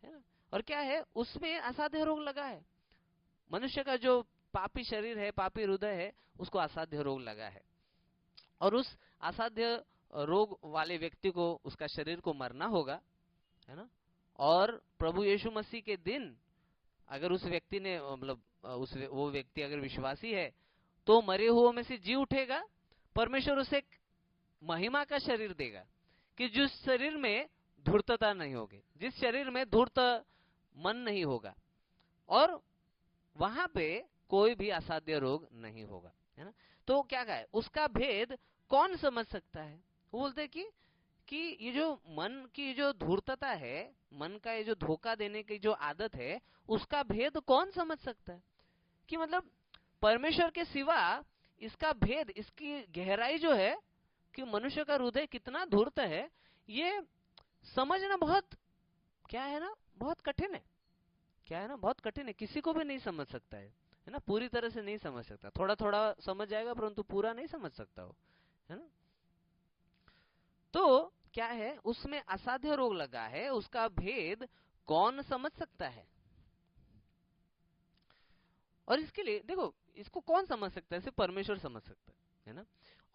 है ना। और क्या है, उसमें असाध्य रोग लगा है, मनुष्य का जो पापी शरीर है, पापी हृदय है, उसको असाध्य रोग लगा है, और उस असाध्य रोग वाले व्यक्ति को, उसका शरीर को मरना होगा, है ना। और प्रभु यीशु मसीह के दिन अगर उस व्यक्ति ने मतलब वो व्यक्ति अगर विश्वासी है, तो मरे हुओं में से जी उठेगा, परमेश्वर उसे एक महिमा का शरीर देगा, कि जिस शरीर में धूर्तता नहीं होगी, जिस शरीर में धूर्त मन नहीं होगा, और वहां पे कोई भी असाध्य रोग नहीं होगा, है ना। तो क्या कहा है, उसका भेद कौन समझ सकता है? वो बोलते कि ये जो मन की जो धूर्तता है, मन का ये जो धोखा देने की जो आदत है, उसका भेद कौन समझ सकता है? कि मतलब परमेश्वर के सिवा इसका भेद, इसकी गहराई जो है, कि मनुष्य का हृदय कितना धूर्त है, ये समझना बहुत क्या है ना, बहुत कठिन है। क्या है ना, बहुत कठिन है, किसी को भी नहीं समझ सकता है ना, पूरी तरह से नहीं समझ सकता, थोड़ा थोड़ा समझ जाएगा परंतु पूरा नहीं समझ सकता हो, है ना। तो क्या है, उसमें असाध्य रोग लगा है, उसका भेद कौन समझ सकता है? और इसके लिए देखो, इसको कौन समझ सकता है? सिर्फ परमेश्वर समझ सकता है ना।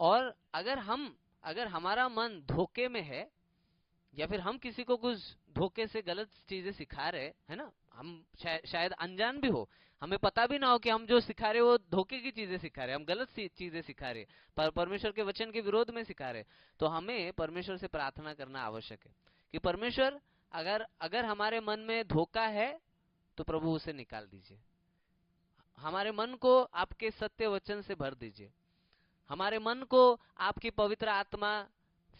और अगर हमारा मन धोखे में है, या फिर हम किसी को कुछ धोखे से गलत चीजें सिखा रहे है ना, हम शायद अनजान भी हो, हमें पता भी ना हो कि हम जो सिखा रहे वो धोखे की चीजें सिखा रहे, हम गलत चीजें सिखा रहे, पर परमेश्वर के वचन के विरोध में सिखा रहे, तो हमें परमेश्वर से प्रार्थना करना आवश्यक है कि परमेश्वर, अगर अगर हमारे मन में धोखा है तो प्रभु उसे निकाल दीजिए, हमारे मन को आपके सत्य वचन से भर दीजिए, हमारे मन को आपकी पवित्र आत्मा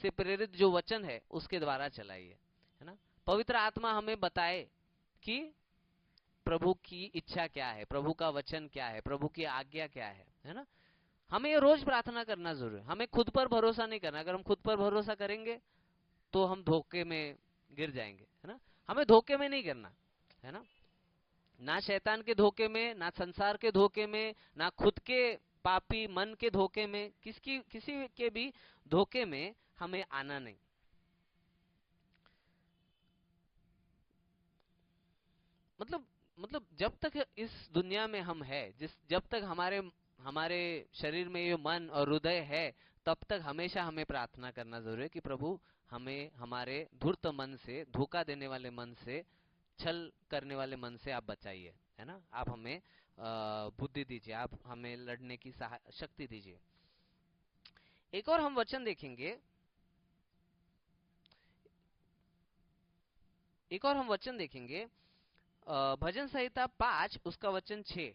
से प्रेरित जो वचन है उसके द्वारा चलाइए, है ना। पवित्र आत्मा हमें बताए कि प्रभु की इच्छा क्या है, प्रभु का वचन क्या है, प्रभु की आज्ञा क्या है ना। हमें ये रोज प्रार्थना करना जरूरी है, हमें खुद पर भरोसा नहीं करना, अगर हम खुद पर भरोसा करेंगे तो हम धोखे में गिर जाएंगे, है ना। हमें धोखे में नहीं करना, है ना, ना शैतान के धोखे में, ना संसार के धोखे में, ना खुद के पापी मन के धोखे में, किसी के भी धोखे में हमें आना नहीं। मतलब जब तक इस दुनिया में हम है, जब तक हमारे हमारे शरीर में ये मन और हृदय है, तब तक हमेशा हमें प्रार्थना करना जरूरी है कि प्रभु हमें हमारे धूर्त मन से, धोखा देने वाले मन से, छल करने वाले मन से आप बचाइए, है ना। आप हमें बुद्धि दीजिए, आप हमें लड़ने की शक्ति दीजिए। एक और हम वचन देखेंगे, एक और हम वचन देखेंगे, भजन संहिता 5 उसका वचन 6।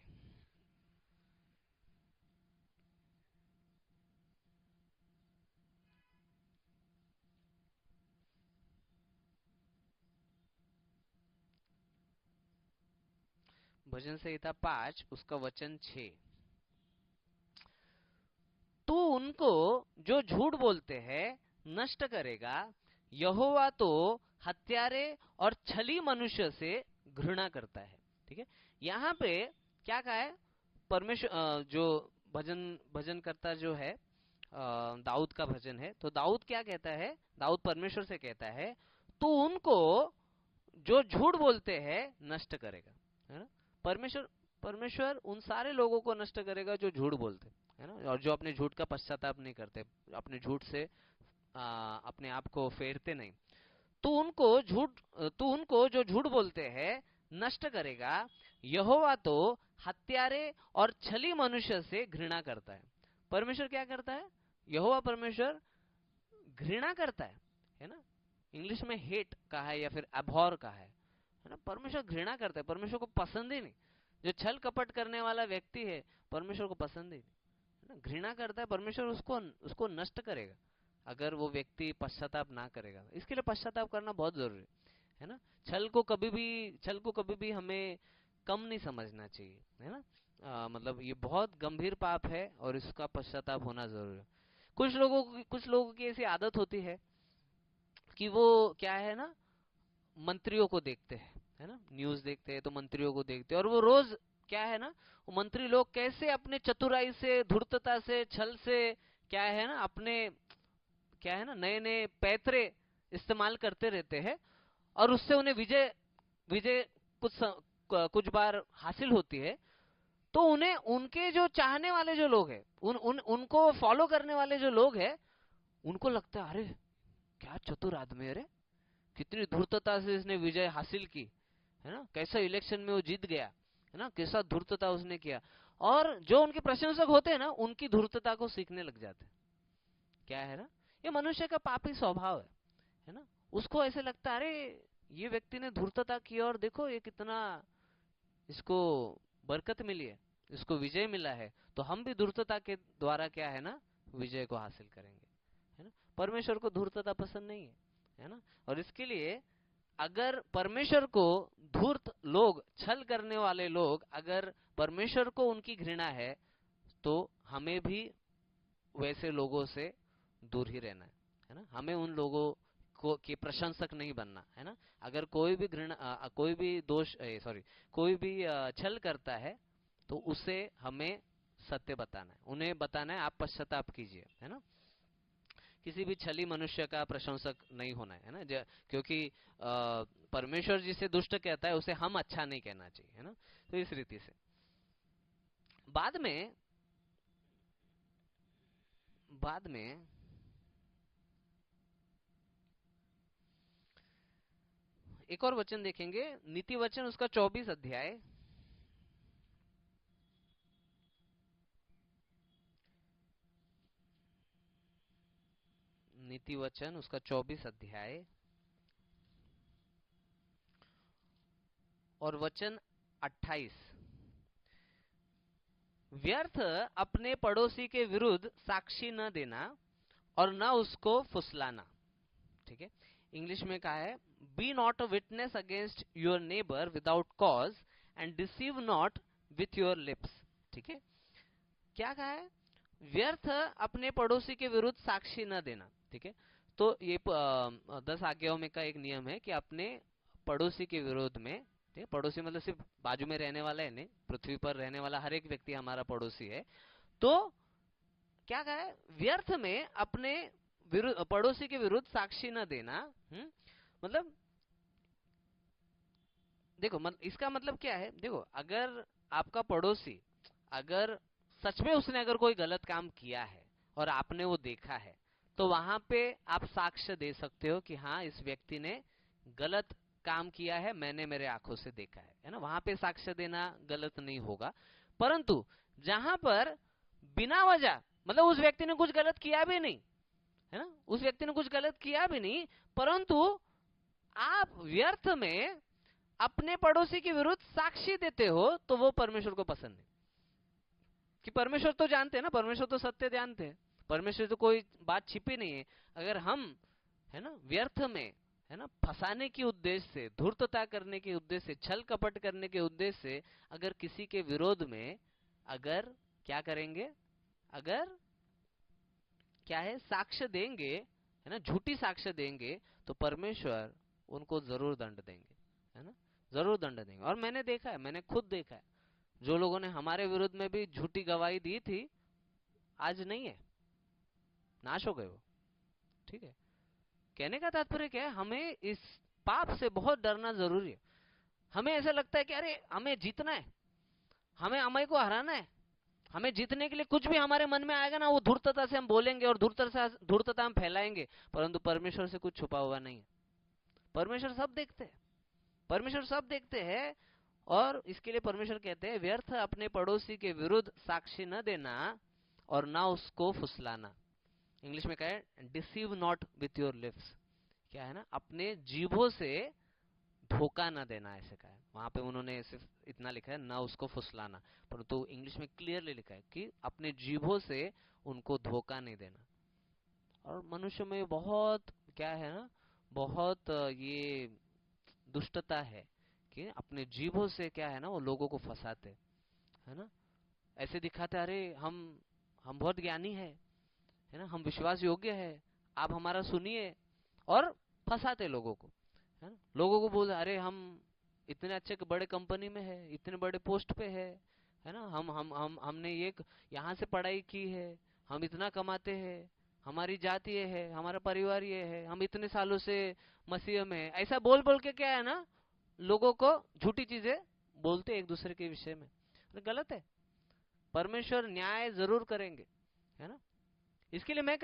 भजन संहिता 5 उसका वचन 6। तू उनको जो झूठ बोलते हैं नष्ट करेगा, यहोवा तो हत्यारे और छली मनुष्य से घृणा करता है। ठीक है, यहाँ पे क्या कहा है, परमेश्वर जो भजन भजन करता जो है, दाऊद का भजन है, तो दाऊद क्या कहता है, दाऊद परमेश्वर से कहता है तू उनको जो झूठ बोलते हैं नष्ट करेगा, है ना। परमेश्वर परमेश्वर उन सारे लोगों को नष्ट करेगा जो झूठ बोलते, है ना, और जो अपने झूठ का पश्चाताप नहीं करते, अपने झूठ से अपने आप को फेरते नहीं। तू उनको जो झूठ बोलते हैं नष्ट करेगा, यहोवा तो हत्यारे और छली मनुष्य से घृणा करता है। परमेश्वर क्या करता है, यहोवा परमेश्वर घृणा करता है ना। इंग्लिश में हेट कहा है या फिर अभॉर कहा है ना। परमेश्वर घृणा करता है, परमेश्वर को पसंद ही नहीं। जो छल कपट करने वाला व्यक्ति है परमेश्वर को पसंद ही नहीं, है ना, घृणा करता है। परमेश्वर उसको नष्ट करेगा अगर वो व्यक्ति पश्चाताप ना करेगा। इसके लिए पश्चाताप करना बहुत जरूरी है ना। छल को कभी भी हमें कम नहीं समझना चाहिए, है ना। मतलब ये बहुत गंभीर पाप है और इसका पश्चाताप होना जरूरी है। कुछ लोगों की ऐसी आदत होती है कि वो क्या है ना, मंत्रियों को देखते हैं, है ना, न्यूज देखते हैं तो मंत्रियों को देखते हैं, और वो रोज क्या है ना, वो मंत्री लोग कैसे अपने चतुराई से, धूर्तता से, छल से क्या है ना, अपने क्या है ना, नए नए पैतरे इस्तेमाल करते रहते हैं, और उससे उन्हें विजय विजय कुछ बार हासिल होती है। तो उन्हें उनके जो चाहने वाले जो लोग हैं, उनको फॉलो करने वाले जो लोग हैं, उनको लगता है अरे क्या चतुर आदमी, अरे कितनी धूर्तता से इसने विजय हासिल की, है ना, कैसा इलेक्शन में वो जीत गया, है ना, कैसा धूर्तता उसने किया। और जो उनके प्रशंसक होते हैं ना, उनकी धूर्तता को सीखने लग जाते हैं। क्या है ना, ये मनुष्य का पापी स्वभाव है ना। उसको ऐसे लगता है अरे ये व्यक्ति ने धूर्तता की और देखो ये कितना इसको बरकत मिली है, इसको विजय मिला है, तो हम भी धूर्तता के द्वारा क्या है ना, विजय को हासिल करेंगे, है ना। परमेश्वर को धूर्तता पसंद नहीं है ना। और इसके लिए अगर परमेश्वर को धूर्त लोग, छल करने वाले लोग, अगर परमेश्वर को उनकी घृणा है, तो हमें भी वैसे लोगों से दूर ही रहना है ना। हमें उन लोगों को के प्रशंसक नहीं बनना, है ना। अगर कोई भी कोई भी कोई भी छल करता है तो उसे हमें सत्य बताना है, उन्हें बताना है आप पश्चाताप कीजिए, है ना। किसी भी छली मनुष्य का प्रशंसक नहीं होना है ना, क्योंकि परमेश्वर जिसे दुष्ट कहता है उसे हम अच्छा नहीं कहना चाहिए, है ना। तो इस रीति से बाद में एक और वचन देखेंगे, नीति वचन उसका 24 अध्याय, नीति वचन उसका 24 अध्याय और वचन 28। व्यर्थ अपने पड़ोसी के विरुद्ध साक्षी न देना और न उसको फुसलाना। ठीक है, इंग्लिश में कहा है be not a witness against your neighbour without cause and deceive not with your lips. ठीक है, क्या कहा है, व्यर्थ अपने पड़ोसी के विरुद्ध साक्षी न देना। ठीक है, तो ये 10 आज्ञाओं में का एक नियम है कि अपने पड़ोसी के विरोध में, ठीक है, पड़ोसी मतलब सिर्फ बाजू में रहने वाला है नहीं, पृथ्वी पर रहने वाला हर एक व्यक्ति हमारा पड़ोसी है। तो क्या कहा है, व्यर्थ में अपने पड़ोसी के विरुद्ध साक्षी न देना। मतलब देखो, इसका मतलब क्या है, देखो अगर आपका पड़ोसी, अगर सच में उसने अगर कोई गलत काम किया है और आपने वो देखा है, तो वहां पे आप साक्ष्य दे सकते हो कि हाँ इस व्यक्ति ने गलत काम किया है, मैंने मेरे आंखों से देखा है ना। वहां पे साक्ष्य देना गलत नहीं होगा। परंतु जहां पर बिना वजह, मतलब उस व्यक्ति ने कुछ गलत किया भी नहीं, है ना, उस व्यक्ति ने कुछ गलत किया भी नहीं, परंतु आप व्यर्थ में अपने पड़ोसी के विरुद्ध साक्षी देते हो, तो वो परमेश्वर को पसंद नहीं। कि परमेश्वर तो जानते हैं ना, परमेश्वर तो सत्य जानते हैं, परमेश्वर तो कोई बात छिपी नहीं है। अगर हम, है ना, व्यर्थ में है ना, फंसाने के उद्देश्य से, धूर्तता करने के उद्देश्य से, छल कपट करने के उद्देश्य से अगर किसी के विरोध में अगर क्या करेंगे, अगर क्या है साक्ष्य देंगे, है ना, झूठी साक्ष्य देंगे, तो परमेश्वर उनको जरूर दंड देंगे, है ना, जरूर दंड देंगे। और मैंने देखा है, मैंने खुद देखा है, जो लोगों ने हमारे विरुद्ध में भी झूठी गवाही दी थी, आज नहीं है, नाश हो गए वो। ठीक है, कहने का तात्पर्य क्या है, हमें इस पाप से बहुत डरना जरूरी है। हमें ऐसा लगता है कि अरे हमें जीतना है, हमें अमय को हराना है, हमें जीतने के लिए कुछ भी हमारे मन में आएगा ना, वो धूर्तता से हम बोलेंगे और धूर्तता हम फैलाएंगे। परंतु परमेश्वर से कुछ छुपा हुआ नहीं है, परमेश्वर सब देखते हैं, परमेश्वर सब देखते हैं। और इसके लिए परमेश्वर कहते हैं, व्यर्थ अपने पड़ोसी के विरुद्ध साक्षी न देना और ना उसको फुसलाना। इंग्लिश में क्या है, deceive not with your lips, क्या है ना, अपने जीभों से धोखा न देना, ऐसे कहा है। वहां पे उन्होंने सिर्फ इतना लिखा है, ना उसको फुसलाना, परंतु इंग्लिश में क्लियरली लिखा है कि अपने जीभों से उनको धोखा नहीं देना। और मनुष्य में बहुत क्या है ना, बहुत ये दुष्टता है कि अपने जीभों से क्या है ना, वो लोगों को फंसाते, है ना, ऐसे दिखाते, अरे हम बहुत ज्ञानी है ना, हम विश्वास योग्य है, आप हमारा सुनिए, और फंसाते लोगों को, है ना। लोगों को बोल, अरे हम इतने अच्छे बड़े कंपनी में है, इतने बड़े पोस्ट पे है ना, हम हमने ये यहाँ से पढ़ाई की है, हम इतना कमाते हैं, हमारी जाति ये है, हमारा परिवार ये है, हम इतने सालों से मसीह में है, ऐसा बोल बोल के क्या है ना, लोगों को झूठी चीजें बोलते एक दूसरे के विषय में। गलत है, परमेश्वर न्याय जरूर करेंगे, है ना। इसके लिए मैं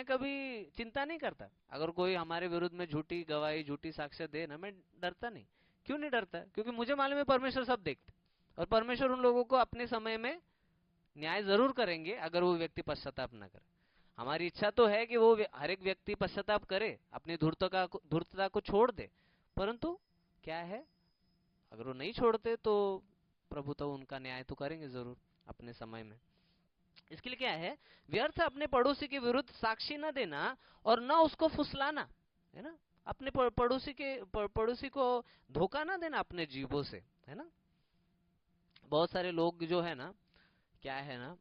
कभी चिंता नहीं करता, अगर कोई हमारे विरुद्ध में झूठी गवाही, झूठी साक्ष्य दे ना, मैं डरता नहीं। क्यों नहीं डरता? क्योंकि मुझे मालूम है परमेश्वर सब देखते, और परमेश्वर उन लोगों को अपने समय में न्याय जरूर करेंगे, अगर वो व्यक्ति पश्चाताप ना करे। हमारी इच्छा तो है कि वो हर एक व्यक्ति पश्चाताप करे, अपनी धूर्तता को छोड़ दे, परंतु क्या है, अगर वो नहीं छोड़ते तो प्रभु तो उनका न्याय तो करेंगे जरूर अपने समय में। इसके लिए क्या है, व्यर्थ अपने पड़ोसी के विरुद्ध साक्षी न देना और न उसको फुसलाना, है ना, अपने पड़ोसी को धोखा ना देना अपने जीभों से, है ना। बहुत सारे लोग जो है ना, क्या है ना,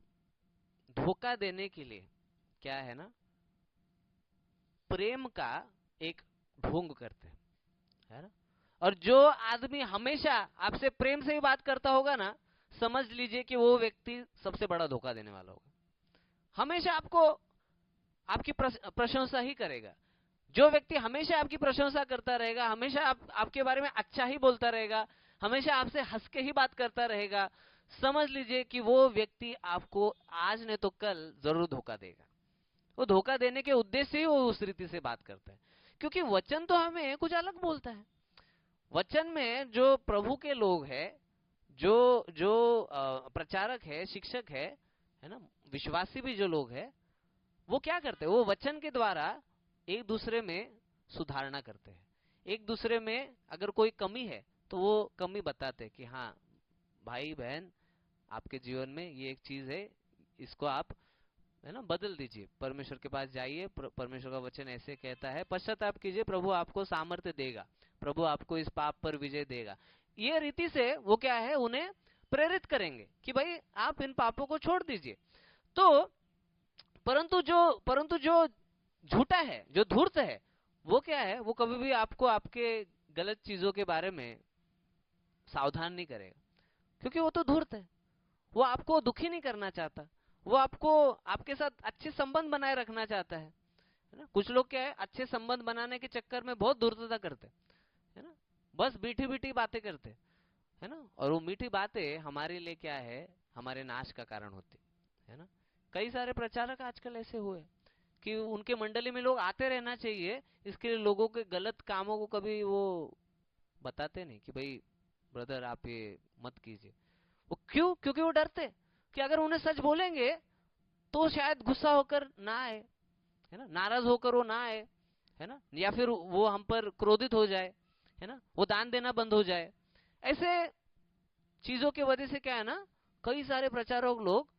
धोखा देने के लिए क्या है ना, प्रेम का एक ढोंग करते हैं, है ना। और जो आदमी हमेशा आपसे प्रेम से ही बात करता होगा ना, समझ लीजिए कि वो व्यक्ति सबसे बड़ा धोखा देने वाला होगा। हमेशा आपको आपकी प्रशंसा ही करेगा। जो व्यक्ति हमेशा आपकी प्रशंसा करता रहेगा, हमेशा आपके बारे में अच्छा ही बोलता रहेगा, हमेशा आपसे हंस के ही बात करता रहेगा, समझ लीजिए कि वो व्यक्ति आपको आज नहीं तो कल जरूर धोखा देगा। वो धोखा देने के उद्देश्य से ही वो उस रीति से बात करता है, क्योंकि वचन तो हमें कुछ अलग बोलता है। वचन में जो प्रभु के लोग हैं, जो जो प्रचारक है, शिक्षक है ना, विश्वासी भी जो लोग हैं, वो क्या करते हैं, वो वचन के द्वारा एक दूसरे में सुधारना करते हैं। एक दूसरे में अगर कोई कमी है तो वो कमी बताते हैं कि हाँ भाई बहन, आपके जीवन में ये एक चीज है, इसको आप, है ना, बदल दीजिए, परमेश्वर के पास जाइए, परमेश्वर का वचन ऐसे कहता है, पश्चाताप कीजिए, प्रभु आपको सामर्थ्य देगा, प्रभु आपको इस पाप पर विजय देगा। ये रीति से वो क्या है, उन्हें प्रेरित करेंगे कि भाई आप इन पापों को छोड़ दीजिए। तो परंतु जो झूठा है, जो धूर्त है, वो क्या है, वो कभी भी आपको आपके गलत चीजों के बारे में सावधान नहीं करेगा, क्योंकि वो तो धूर्त है, वो आपको दुखी नहीं करना चाहता, वो आपको आपके साथ अच्छे संबंध बनाए रखना चाहता है ना। कुछ लोग क्या है, अच्छे संबंध बनाने के चक्कर में बहुत धूर्तता करते, है ना, बस मीठी मीठी बातें करते, है ना, और वो मीठी बातें हमारे लिए क्या है, हमारे नाश का कारण होती है ना। कई सारे प्रचारक आजकल ऐसे हुए कि उनके मंडली में लोग आते रहना चाहिए, इसके लिए लोगों के गलत कामों को कभी वो बताते नहीं कि भाई ब्रदर आप ये मत कीजिए। वो क्यों? क्योंकि वो डरते कि अगर उन्हें सच बोलेंगे तो शायद गुस्सा होकर ना आए, है ना, नाराज होकर वो ना आए, है ना, या फिर वो हम पर क्रोधित हो जाए, है ना, वो दान देना बंद हो जाए। ऐसे चीजों की वजह से क्या है ना, कई सारे प्रचारक लोग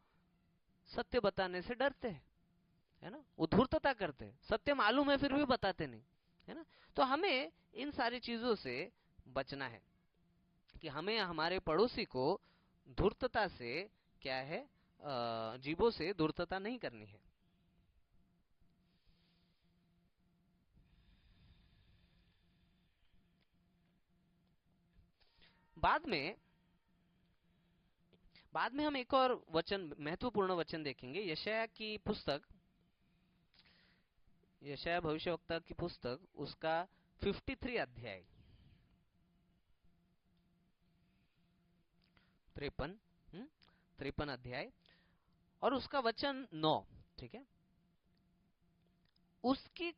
सत्य बताने से डरते हैं, है ना, वो धूर्तता करते हैं, सत्य मालूम है फिर भी बताते नहीं, है ना। तो हमें इन सारी चीजों से बचना है कि हमें हमारे पड़ोसी को धूर्तता से क्या है, जीवों से धूर्तता नहीं करनी है। बाद में हम एक और वचन, महत्वपूर्ण वचन देखेंगे, यशाया की पुस्तक, यशाया भविष्यवक्ता की पुस्तक, उसका 53 अध्याय, 53 अध्याय और उसका वचन 9, ठीक है। उसकी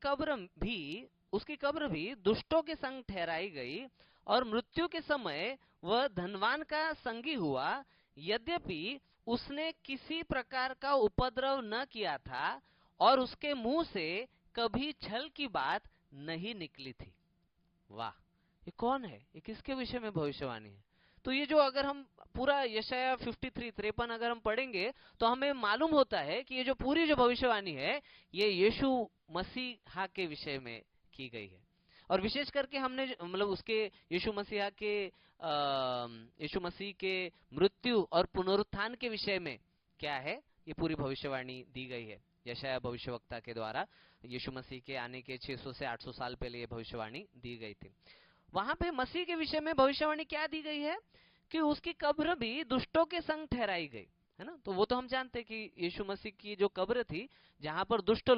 कब्र भी दुष्टों के संग ठहराई गई और मृत्यु के समय वह धनवान का संगी हुआ, यद्यपि उसने किसी प्रकार का उपद्रव न किया था और उसके मुंह से कभी छल की बात नहीं निकली थी। वाह, ये कौन है, ये किसके विषय में भविष्यवाणी है? तो ये जो अगर हम पूरा यशाया 53 अगर हम पढ़ेंगे तो हमें मालूम होता है कि ये जो पूरी जो भविष्यवाणी है ये यीशु मसीहा के विषय में की गई है। और विशेष करके हमने मतलब उसके यीशु मसीह के मृत्यु और पुनरुत्थान के विषय में क्या है, ये पूरी भविष्यवाणी दी गई है यशाया भविष्यवक्ता के द्वारा। यीशु मसीह के आने के 600 से 800 साल पहले ये भविष्यवाणी दी गई थी। वहां पे मसीह के विषय में भविष्यवाणी क्या दी गई है कि उसकी कब्र भी दुष्टों के संग ठहराई गई, है ना। तो वो तो हम जानते हैं कि यीशु मसीह की जो कब्र थी, जहां पर दुष्ट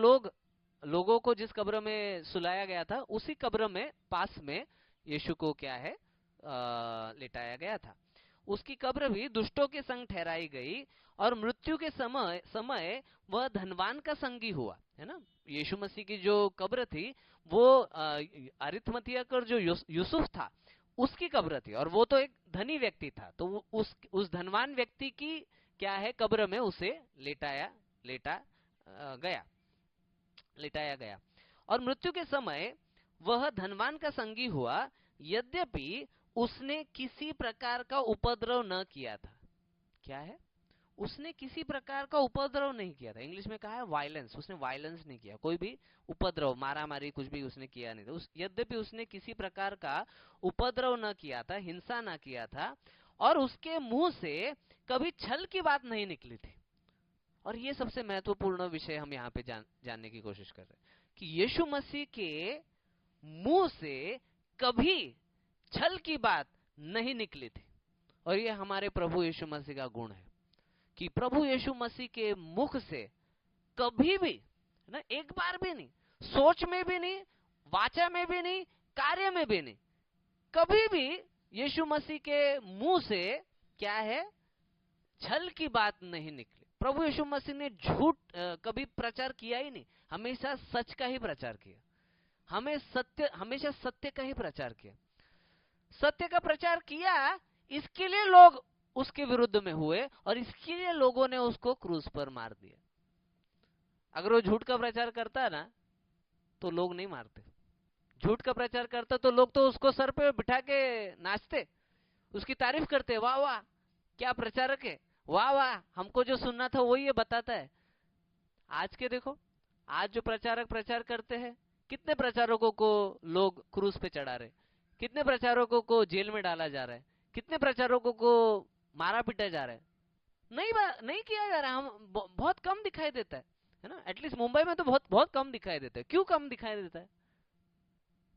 लोगों को जिस कब्र में सुलाया गया था, उसी कब्र में पास में यीशु को क्या है, लिटाया गया था। उसकी कब्र भी दुष्टों के संग ठहराई गई और मृत्यु के समय वह धनवान का संगी हुआ, है ना। यीशु मसीह की जो कब्र थी वो अरिथमतिया का जो यूसुफ था उसकी कब्र थी, और वो तो एक धनी व्यक्ति था। तो उस धनवान व्यक्ति की क्या है, कब्र में उसे लिटाया गया और मृत्यु के समय वह धनवान का संगी हुआ, यद्यपि उसने किसी प्रकार का उपद्रव न किया था। क्या है, उसने किसी प्रकार का उपद्रव नहीं किया था। इंग्लिश में कहा है वायलेंस, उसने वायलेंस नहीं किया, कोई भी उपद्रव, मारा मारी कुछ भी उसने किया नहीं था। यद्यपि उसने किसी प्रकार का उपद्रव न किया था, हिंसा न किया था, और उसके मुंह से कभी छल की बात नहीं निकली थी। और ये सबसे महत्वपूर्ण विषय हम यहाँ पे जानने की कोशिश कर रहे हैं कि यीशु मसीह के मुंह से कभी छल की बात नहीं निकली थी। और ये हमारे प्रभु यीशु मसीह का गुण है कि प्रभु यीशु मसीह के मुख से कभी भी ना, एक बार भी नहीं, सोच में भी नहीं, वाचा में भी नहीं, कार्य में भी नहीं, कभी भी यीशु मसीह के मुंह से क्या है, छल की बात नहीं निकली। प्रभु यीशु मसीह ने झूठ कभी प्रचार किया ही नहीं, हमेशा सच का ही प्रचार किया, हमेशा सत्य का ही प्रचार किया। सत्य का प्रचार किया, इसके लिए लोग उसके विरुद्ध में हुए और इसके लिए लोगों ने उसको क्रूस पर मार दिया। अगर वो झूठ का प्रचार करता ना तो लोग नहीं मारते। झूठ का प्रचार करता तो लोग तो उसको सर पे बिठा के नाचते, उसकी तारीफ करते, वाह वाह क्या प्रचारक है, वाह वाह हमको जो सुनना था वही ये बताता है। आज के देखो, आज जो प्रचारक प्रचार करते हैं, कितने प्रचारकों को लोग क्रूस पे चढ़ा रहे, कितने प्रचारकों को जेल में डाला जा रहा है, कितने प्रचारकों को मारा पीटा जा रहा है। नहीं किया जा रहा, हम बहुत कम दिखाई देता है ना। एटलीस्ट मुंबई में तो बहुत बहुत कम दिखाई देता है। क्यों कम दिखाई देता है?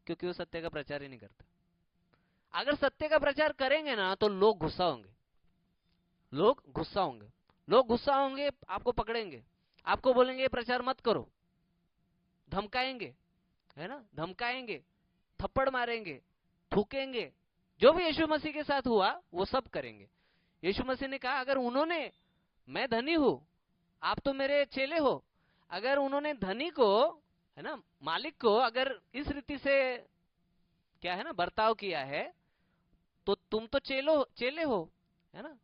क्योंकि वो सत्य का प्रचार ही नहीं करते। अगर सत्य का प्रचार करेंगे ना तो लोग गुस्सा होंगे, लोग गुस्सा होंगे, आपको पकड़ेंगे, आपको बोलेंगे प्रचार मत करो, धमकाएंगे, है ना, धमकाएंगे, थप्पड़ मारेंगे, थूकेंगे। जो भी यीशु मसीह के साथ हुआ वो सब करेंगे। यीशु मसीह ने कहा, अगर उन्होंने, मैं धनी हूं, आप तो मेरे चेले हो, अगर उन्होंने धनी को, है ना, मालिक को अगर इस रीति से क्या है ना बर्ताव किया है, तो तुम तो चेले हो, है ना,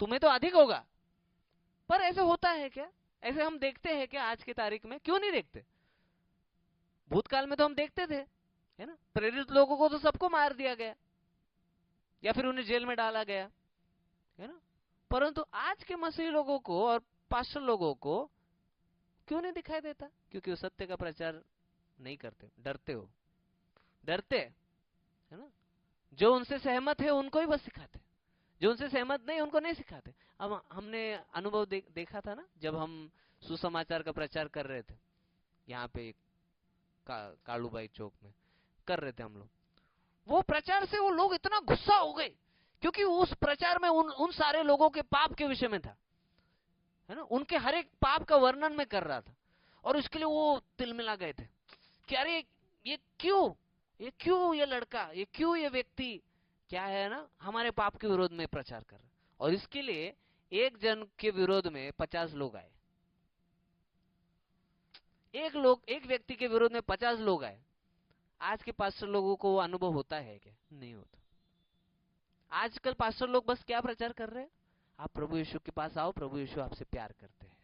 तुम्हें तो अधिक होगा। पर ऐसे होता है क्या? ऐसे हम देखते हैं क्या आज की तारीख में? क्यों नहीं देखते? भूतकाल में तो हम देखते थे, है ना, प्रेरित लोगों को तो सबको मार दिया गया या फिर उन्हें जेल में डाला गया, है ना। परंतु आज के मसीही लोगों को और पास्टर लोगों को क्यों नहीं दिखाई देता? क्योंकि वो सत्य का प्रचार नहीं करते, डरते हो। डरते हैं, है ना। जो उनसे सहमत है उनको ही बस सिखाते, जो उनसे सहमत नहीं उनको नहीं सिखाते। अब हमने अनुभव देखा था ना, जब हम सुसमाचार का प्रचार कर रहे थे यहाँ पे कालूबाई चौक में कर रहे थे हम लोग, वो प्रचार से वो लोग इतना गुस्सा हो गए, क्योंकि उस प्रचार में उन सारे लोगों के पाप के विषय में था, है ना, उनके हर एक पाप का वर्णन में कर रहा था। और उसके लिए वो तिलमिला गए थे कि अरे ये क्यों, ये लड़का, ये क्यों, ये व्यक्ति क्या है ना, हमारे पाप के विरोध में प्रचार कर रहा है। और इसके लिए एक जन के विरोध में 50 लोग आए, एक व्यक्ति के विरोध में 50 लोग आए। आज के पास्टर लोगों को वो अनुभव होता है क्या? नहीं होता। आजकल पास्टर लोग बस क्या प्रचार कर रहे हैं, आप प्रभु यीशु के पास आओ, प्रभु यीशु आपसे प्यार करते हैं,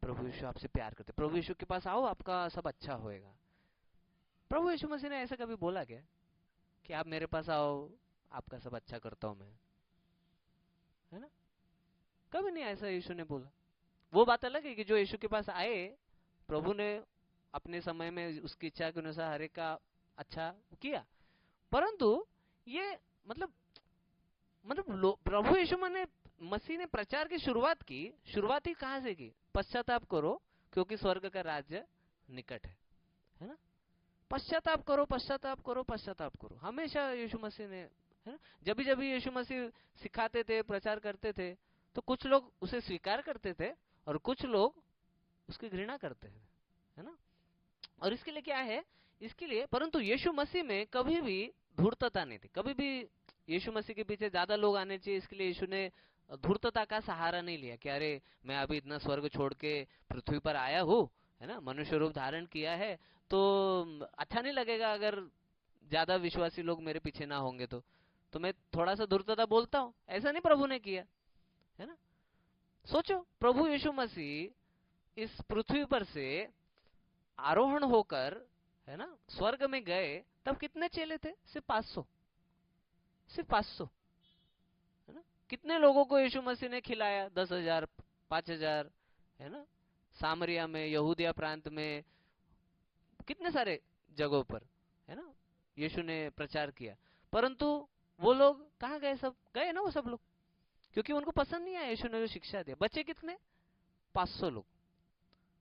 प्रभु यीशु आपसे प्यार करते हैं, प्रभु यीशु के पास आओ, आपका सब अच्छा होएगा। प्रभु यीशु मसीह ने ऐसा कभी बोला क्या कि आप मेरे पास आओ, आपका सब अच्छा करता हूं मैं, है ना? कभी नहीं ऐसा यीशु ने बोला। वो बात अलग है कि जो यीशु के पास आए, प्रभु ने अपने समय में उसकी इच्छा के अनुसार हर एक का अच्छा किया, परंतु ये मतलब प्रभु यीशु मसीह ने प्रचार की शुरुआत ही कहां से की? पश्चाताप करो क्योंकि स्वर्ग का राज्य निकट है ना। पश्चाताप करो, पश्चाताप करो, पश्चाताप करो, हमेशा यीशु मसीह ने, है ना। जब जब यीशु मसीह सिखाते थे, प्रचार करते थे, तो कुछ लोग उसे स्वीकार करते थे और कुछ लोग उसकी घृणा करते थे, है ना। और इसके लिए क्या है, इसके लिए, परंतु यीशु मसीह में कभी भी धूर्तता नहीं थी, कभी भी यीशु मसीह के पीछे ज्यादा लोग आने चाहिए, इसके लिए यीशु ने धूर्तता का सहारा नहीं लिया कि अरे मैं अभी इतना स्वर्ग छोड़ के पृथ्वी पर आया हूँ, है ना, मनुष्य रूप धारण किया है, तो अच्छा नहीं लगेगा अगर ज्यादा विश्वासी लोग मेरे पीछे ना होंगे, तो मैं थोड़ा सा धूर्तता बोलता हूँ। ऐसा नहीं प्रभु ने किया, है ना। सोचो, प्रभु यीशु मसीह इस पृथ्वी पर से आरोहण होकर, है ना, स्वर्ग में गए, तब कितने चेले थे? सिर्फ 500, सिर्फ 500, है ना। कितने लोगों को यीशु मसीह ने खिलाया? 10,000, 5,000, है ना। सामरिया में, यहूदिया प्रांत में, कितने सारे जगहों पर, है ना, यीशु ने प्रचार किया। परंतु वो लोग कहाँ गए? सब गए ना वो सब लोग, क्योंकि उनको पसंद नहीं आया यीशु ने जो शिक्षा दिया। बचे कितने? 500 लोग।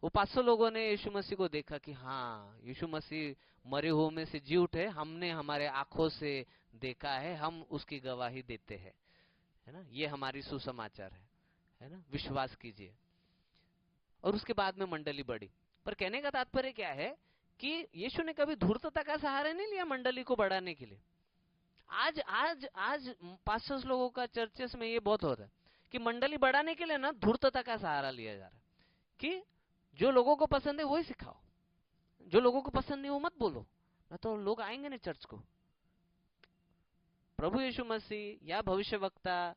वो 500 लोगों ने यीशु मसीह को देखा कि हाँ, यीशु मसीह मरे हुए में से जी उठे, हमने हमारे आंखों से देखा है, हम उसकी गवाही देते हैं, है ना, ये हमारी सुसमाचार है ना, विश्वास कीजिए। और उसके बाद में मंडली बढ़ी। पर कहने का तात्पर्य क्या है कि यीशु ने कभी धूर्तता का सहारा नहीं लिया मंडली को बढ़ाने के लिए। आज आज आज पास्टर्स लोगों का चर्चेस में ये बहुत होता है कि मंडली बढ़ाने के लिए ना धूर्तता का सहारा लिया जा रहा है, कि जो लोगों को पसंद है वही सिखाओ, जो लोगों को पसंद नहीं वो मत बोलो, ना तो लोग आएंगे नहीं चर्च को। प्रभु यीशु मसीह या भविष्यवक्ता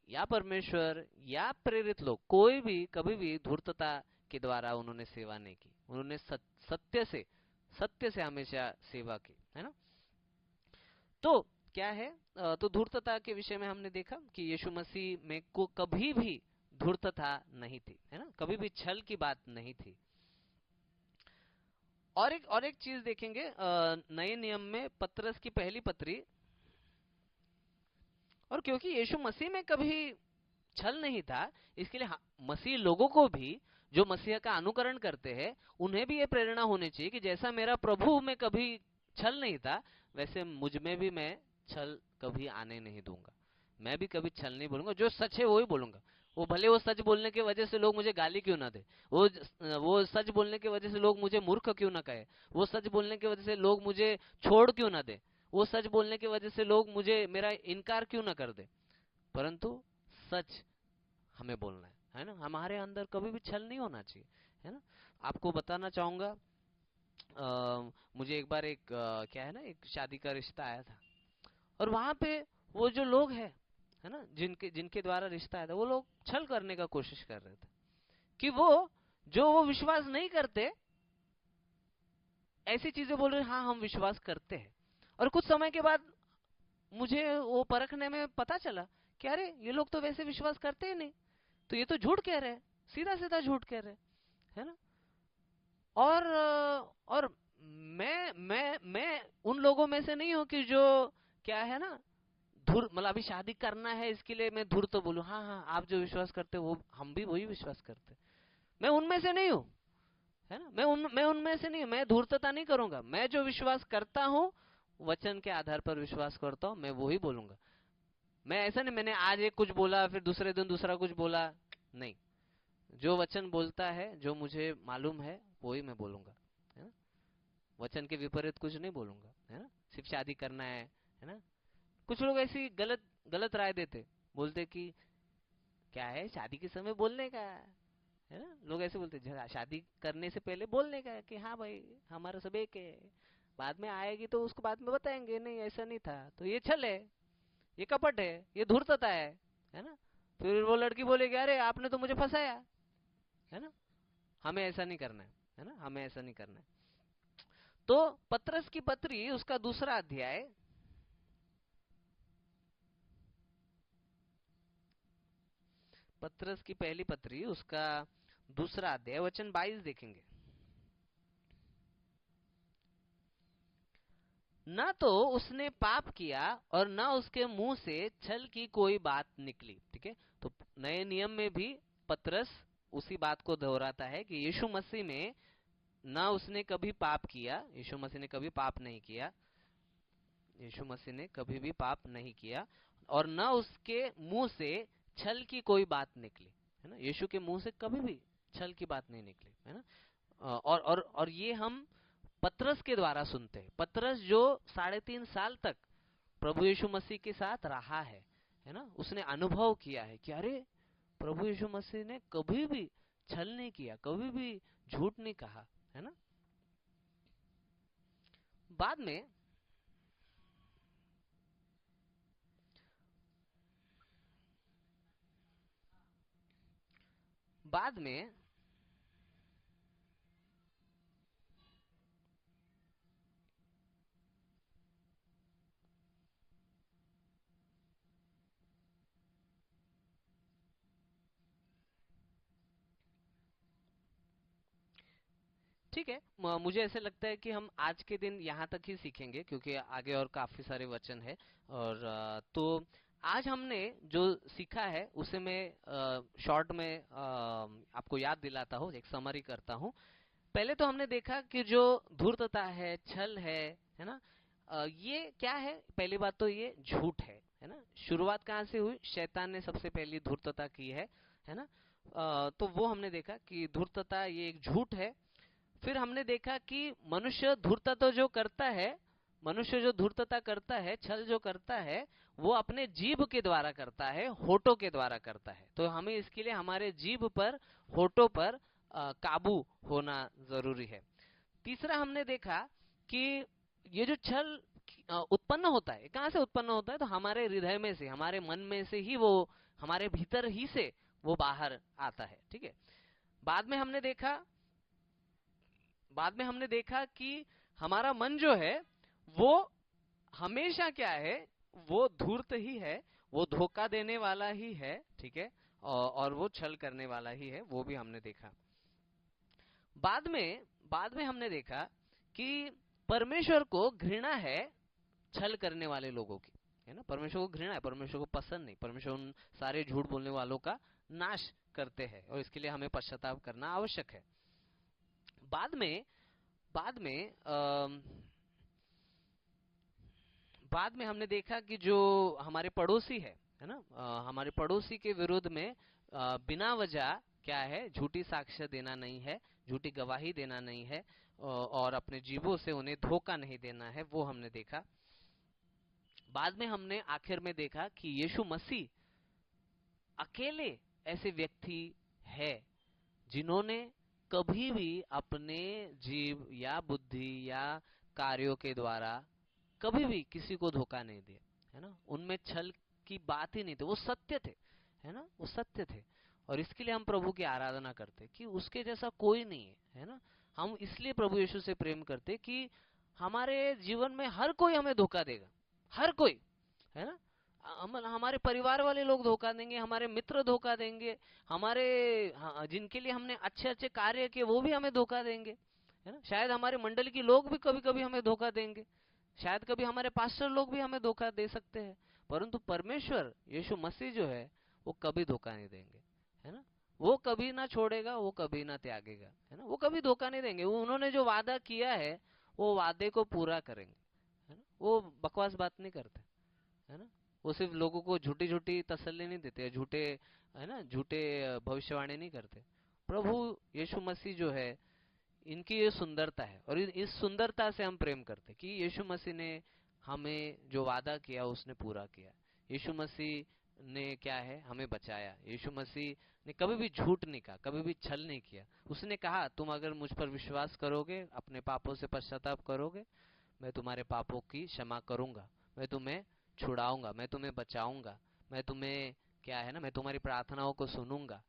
या परमेश्वर या प्रेरित लोग, कोई भी कभी भी धूर्तता के द्वारा उन्होंने सेवा नहीं की, उन्होंने सत्य से हमेशा सेवा की, है ना। तो क्या है, तो धूर्तता के विषय में हमने देखा कि यीशु मसीह में को कभी भी धूर्तता नहीं थी, है ना, कभी भी छल की बात नहीं थी। और एक चीज देखेंगे नए नियम में, पतरस की पहली पत्री। और क्योंकि यीशु मसीह में कभी छल नहीं था, इसके लिए मसीह लोगों को भी, जो मसीह का अनुकरण करते हैं, उन्हें भी ये प्रेरणा होनी चाहिए कि जैसा मेरा प्रभु में कभी छल नहीं था, वैसे मुझ में भी मैं छल कभी आने नहीं दूंगा। मैं भी कभी छल नहीं बोलूंगा, जो सच है वो ही बोलूंगा। वो भले वो सच बोलने की वजह से लोग मुझे गाली क्यों ना दे, वो सच बोलने की वजह से लोग मुझे मूर्ख क्यों ना कहे, वो सच बोलने की वजह से लोग मुझे छोड़ क्यों ना दे, वो सच बोलने की वजह से लोग मुझे मेरा इनकार क्यों ना कर दे, परंतु सच हमें बोलना है ना। हमारे अंदर कभी भी छल नहीं होना चाहिए, है ना। आपको बताना चाहूंगा, मुझे एक बार क्या है ना, एक शादी का रिश्ता आया था, और वहां पे वो जो लोग है ना, जिनके जिनके द्वारा रिश्ता आया था, वो लोग छल करने का कोशिश कर रहे थे कि वो विश्वास नहीं करते, ऐसी चीजें बोल रहे, हाँ हम विश्वास करते हैं। और कुछ समय के बाद मुझे वो परखने में पता चला कि अरे ये लोग तो वैसे विश्वास करते ही नहीं, तो ये तो झूठ कह रहे हैं, सीधा सीधा झूठ कह रहे हैं, है ना। और मैं उन लोगों में से नहीं हूं कि जो क्या है ना, धुर मतलब अभी शादी करना है इसके लिए मैं धुर तो बोलूं, हाँ हाँ आप जो विश्वास करते हो वो हम भी वही विश्वास करते हैं। मैं उनमें से नहीं हूँ, है ना, मैं उनमें से नहीं हूं, मैं धूर्तता नहीं करूंगा। मैं जो विश्वास करता हूँ वचन के आधार पर विश्वास करता हूँ, मैं वही बोलूंगा। मैं ऐसा नहीं मैंने आज एक कुछ बोला फिर दूसरे दिन दूसरा कुछ बोला, नहीं। जो वचन बोलता है जो मुझे मालूम है वही मैं बोलूंगा, है ना। वचन के विपरीत कुछ नहीं बोलूंगा, है ना। सिर्फ शादी करना है ना। कुछ लोग ऐसी गलत गलत राय देते, बोलते कि क्या है शादी के समय बोलने का, है ना। लोग ऐसे बोलते शादी करने से पहले बोलने का कि हाँ भाई हमारा सब एक है, बाद में आएगी तो उसको बाद में बताएंगे नहीं ऐसा नहीं था, तो ये छल है, ये कपट है, ये धूर्तता है ना। फिर वो लड़की बोलेगी अरे आपने तो मुझे फंसाया, है ना। हमें ऐसा नहीं करना है ना, हमें ऐसा नहीं करना है। तो पत्रस की पत्री उसका दूसरा अध्याय, पत्रस की पहली पत्री उसका दूसरा अध्याय वचन 22 देखेंगे। न तो उसने पाप किया और न उसके मुंह से छल की कोई बात निकली। ठीक है, तो नए नियम में भी पत्रस उसी बात को दोहराता है कि यीशु मसीह में न उसने कभी पाप किया, यीशु मसीह ने कभी पाप नहीं किया, यीशु मसीह ने कभी भी पाप नहीं किया, और न उसके मुंह से छल की कोई बात निकली, है ना। यीशु के मुंह से कभी भी छल की बात नहीं निकली, है ना। और ये हम पतरस के द्वारा सुनते हैं। पतरस जो 3.5 साल तक प्रभु यीशु मसीह के साथ रहा है ना, उसने अनुभव किया है कि अरे प्रभु यीशु मसीह ने कभी भी छल नहीं किया, कभी भी झूठ नहीं कहा, है ना। बाद में बाद में ठीक है, मुझे ऐसे लगता है कि हम आज के दिन यहाँ तक ही सीखेंगे क्योंकि आगे और काफी सारे वचन है। और तो आज हमने जो सीखा है उसे मैं शॉर्ट में आपको याद दिलाता हूँ, एक समरी करता हूँ। पहले तो हमने देखा कि जो धूर्तता है, छल है ना, ये क्या है। पहली बात तो ये झूठ है ना। शुरुआत कहाँ से हुई, शैतान ने सबसे पहली धूर्तता की है ना। तो वो हमने देखा कि धूर्तता ये एक झूठ है। फिर हमने देखा कि मनुष्य धूर्तता तो जो करता है, मनुष्य जो धूर्तता करता है, छल जो करता है, वो अपने जीभ के द्वारा करता है, होठों के द्वारा करता है। तो हमें इसके लिए हमारे जीभ पर, होठों पर काबू होना जरूरी है। तीसरा हमने देखा कि ये जो छल उत्पन्न होता है, कहाँ से उत्पन्न होता है, तो हमारे हृदय में से, हमारे मन में से ही वो, हमारे भीतर ही से वो बाहर आता है। ठीक है। बाद में हमने देखा बाद में हमने देखा कि हमारा मन जो है वो हमेशा क्या है, वो धूर्त ही है, वो धोखा देने वाला ही है। ठीक है। और वो छल करने वाला ही है, वो भी हमने देखा। बाद में बाद में हमने देखा कि परमेश्वर को घृणा है छल करने वाले लोगों की, है ना। परमेश्वर को घृणा है, परमेश्वर को पसंद नहीं, परमेश्वर उन सारे झूठ बोलने वालों का नाश करते हैं और इसके लिए हमें पश्चाताप करना आवश्यक है। बाद में बाद में बाद में हमने देखा कि जो हमारे पड़ोसी है ना, हमारे पड़ोसी के विरुद्ध में बिना वजह क्या है, झूठी साक्ष्य देना नहीं है, झूठी गवाही देना नहीं है, और अपने जीवों से उन्हें धोखा नहीं देना है, वो हमने देखा। बाद में हमने आखिर में देखा कि यीशु मसीह अकेले ऐसे व्यक्ति है जिन्होंने कभी भी अपने जीव या बुद्धि या कार्यों के द्वारा कभी भी किसी को धोखा नहीं दिया, है ना। उनमें छल की बात ही नहीं थी, वो सत्य थे, है ना, वो सत्य थे। और इसके लिए हम प्रभु की आराधना करते कि उसके जैसा कोई नहीं है ना। हम इसलिए प्रभु यीशु से प्रेम करते कि हमारे जीवन में हर कोई हमें धोखा देगा, हर कोई, है ना। हमारे परिवार वाले लोग धोखा देंगे, हमारे मित्र धोखा देंगे, हमारे जिनके लिए हमने अच्छे अच्छे कार्य किए वो भी हमें धोखा देंगे, है ना। शायद हमारे मंडली के लोग भी कभी कभी हमें धोखा देंगे, शायद कभी हमारे पास्टर लोग भी हमें धोखा दे सकते हैं, परंतु परमेश्वर यीशु मसीह जो है वो कभी धोखा नहीं देंगे, है ना। वो कभी ना छोड़ेगा, वो कभी ना त्यागेगा, है ना। वो कभी धोखा नहीं देंगे, उन्होंने जो वादा किया है वो वादे को पूरा करेंगे, है ना। वो बकवास बात नहीं करते, है ना। वो सिर्फ लोगों को झूठी झूठी तसल्ली नहीं देते, झूठे, है ना, झूठे भविष्यवाणी नहीं करते। प्रभु यीशु मसीह जो है, इनकी ये सुंदरता है, और इस सुंदरता से हम प्रेम करते हैं कि यीशु मसीह ने हमें जो वादा किया उसने पूरा किया। यीशु मसीह ने क्या है, हमें बचाया। यीशु मसीह ने कभी भी झूठ नहीं कहा, कभी भी छल नहीं किया। उसने कहा तुम अगर मुझ पर विश्वास करोगे, अपने पापों से पश्चाताप करोगे, मैं तुम्हारे पापों की क्षमा करूंगा, मैं तुम्हें छुड़ाऊंगा, मैं तुम्हें बचाऊंगा, मैं तुम्हें, क्या है ना, मैं तुम्हारी प्रार्थनाओं को सुनूंगा।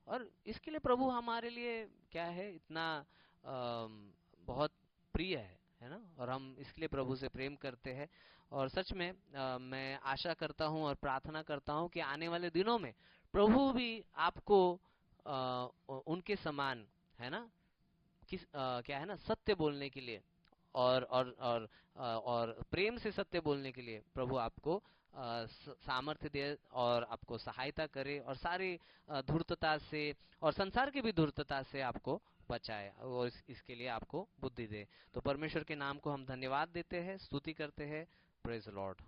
और इसके लिए प्रभु हमारे लिए क्या है, इतना बहुत प्रिय है ना। और हम इसके लिए प्रभु से प्रेम करते हैं। और सच में मैं आशा करता हूँ और प्रार्थना करता हूँ कि आने वाले दिनों में प्रभु भी आपको उनके समान, है ना, क्या है ना, सत्य बोलने के लिए और प्रेम से सत्य बोलने के लिए प्रभु आपको सामर्थ्य दे और आपको सहायता करे, और सारी धूर्तता से और संसार की भी धूर्तता से आपको बचाए, और इसके लिए आपको बुद्धि दे। तो परमेश्वर के नाम को हम धन्यवाद देते हैं, स्तुति करते हैं। Praise Lord.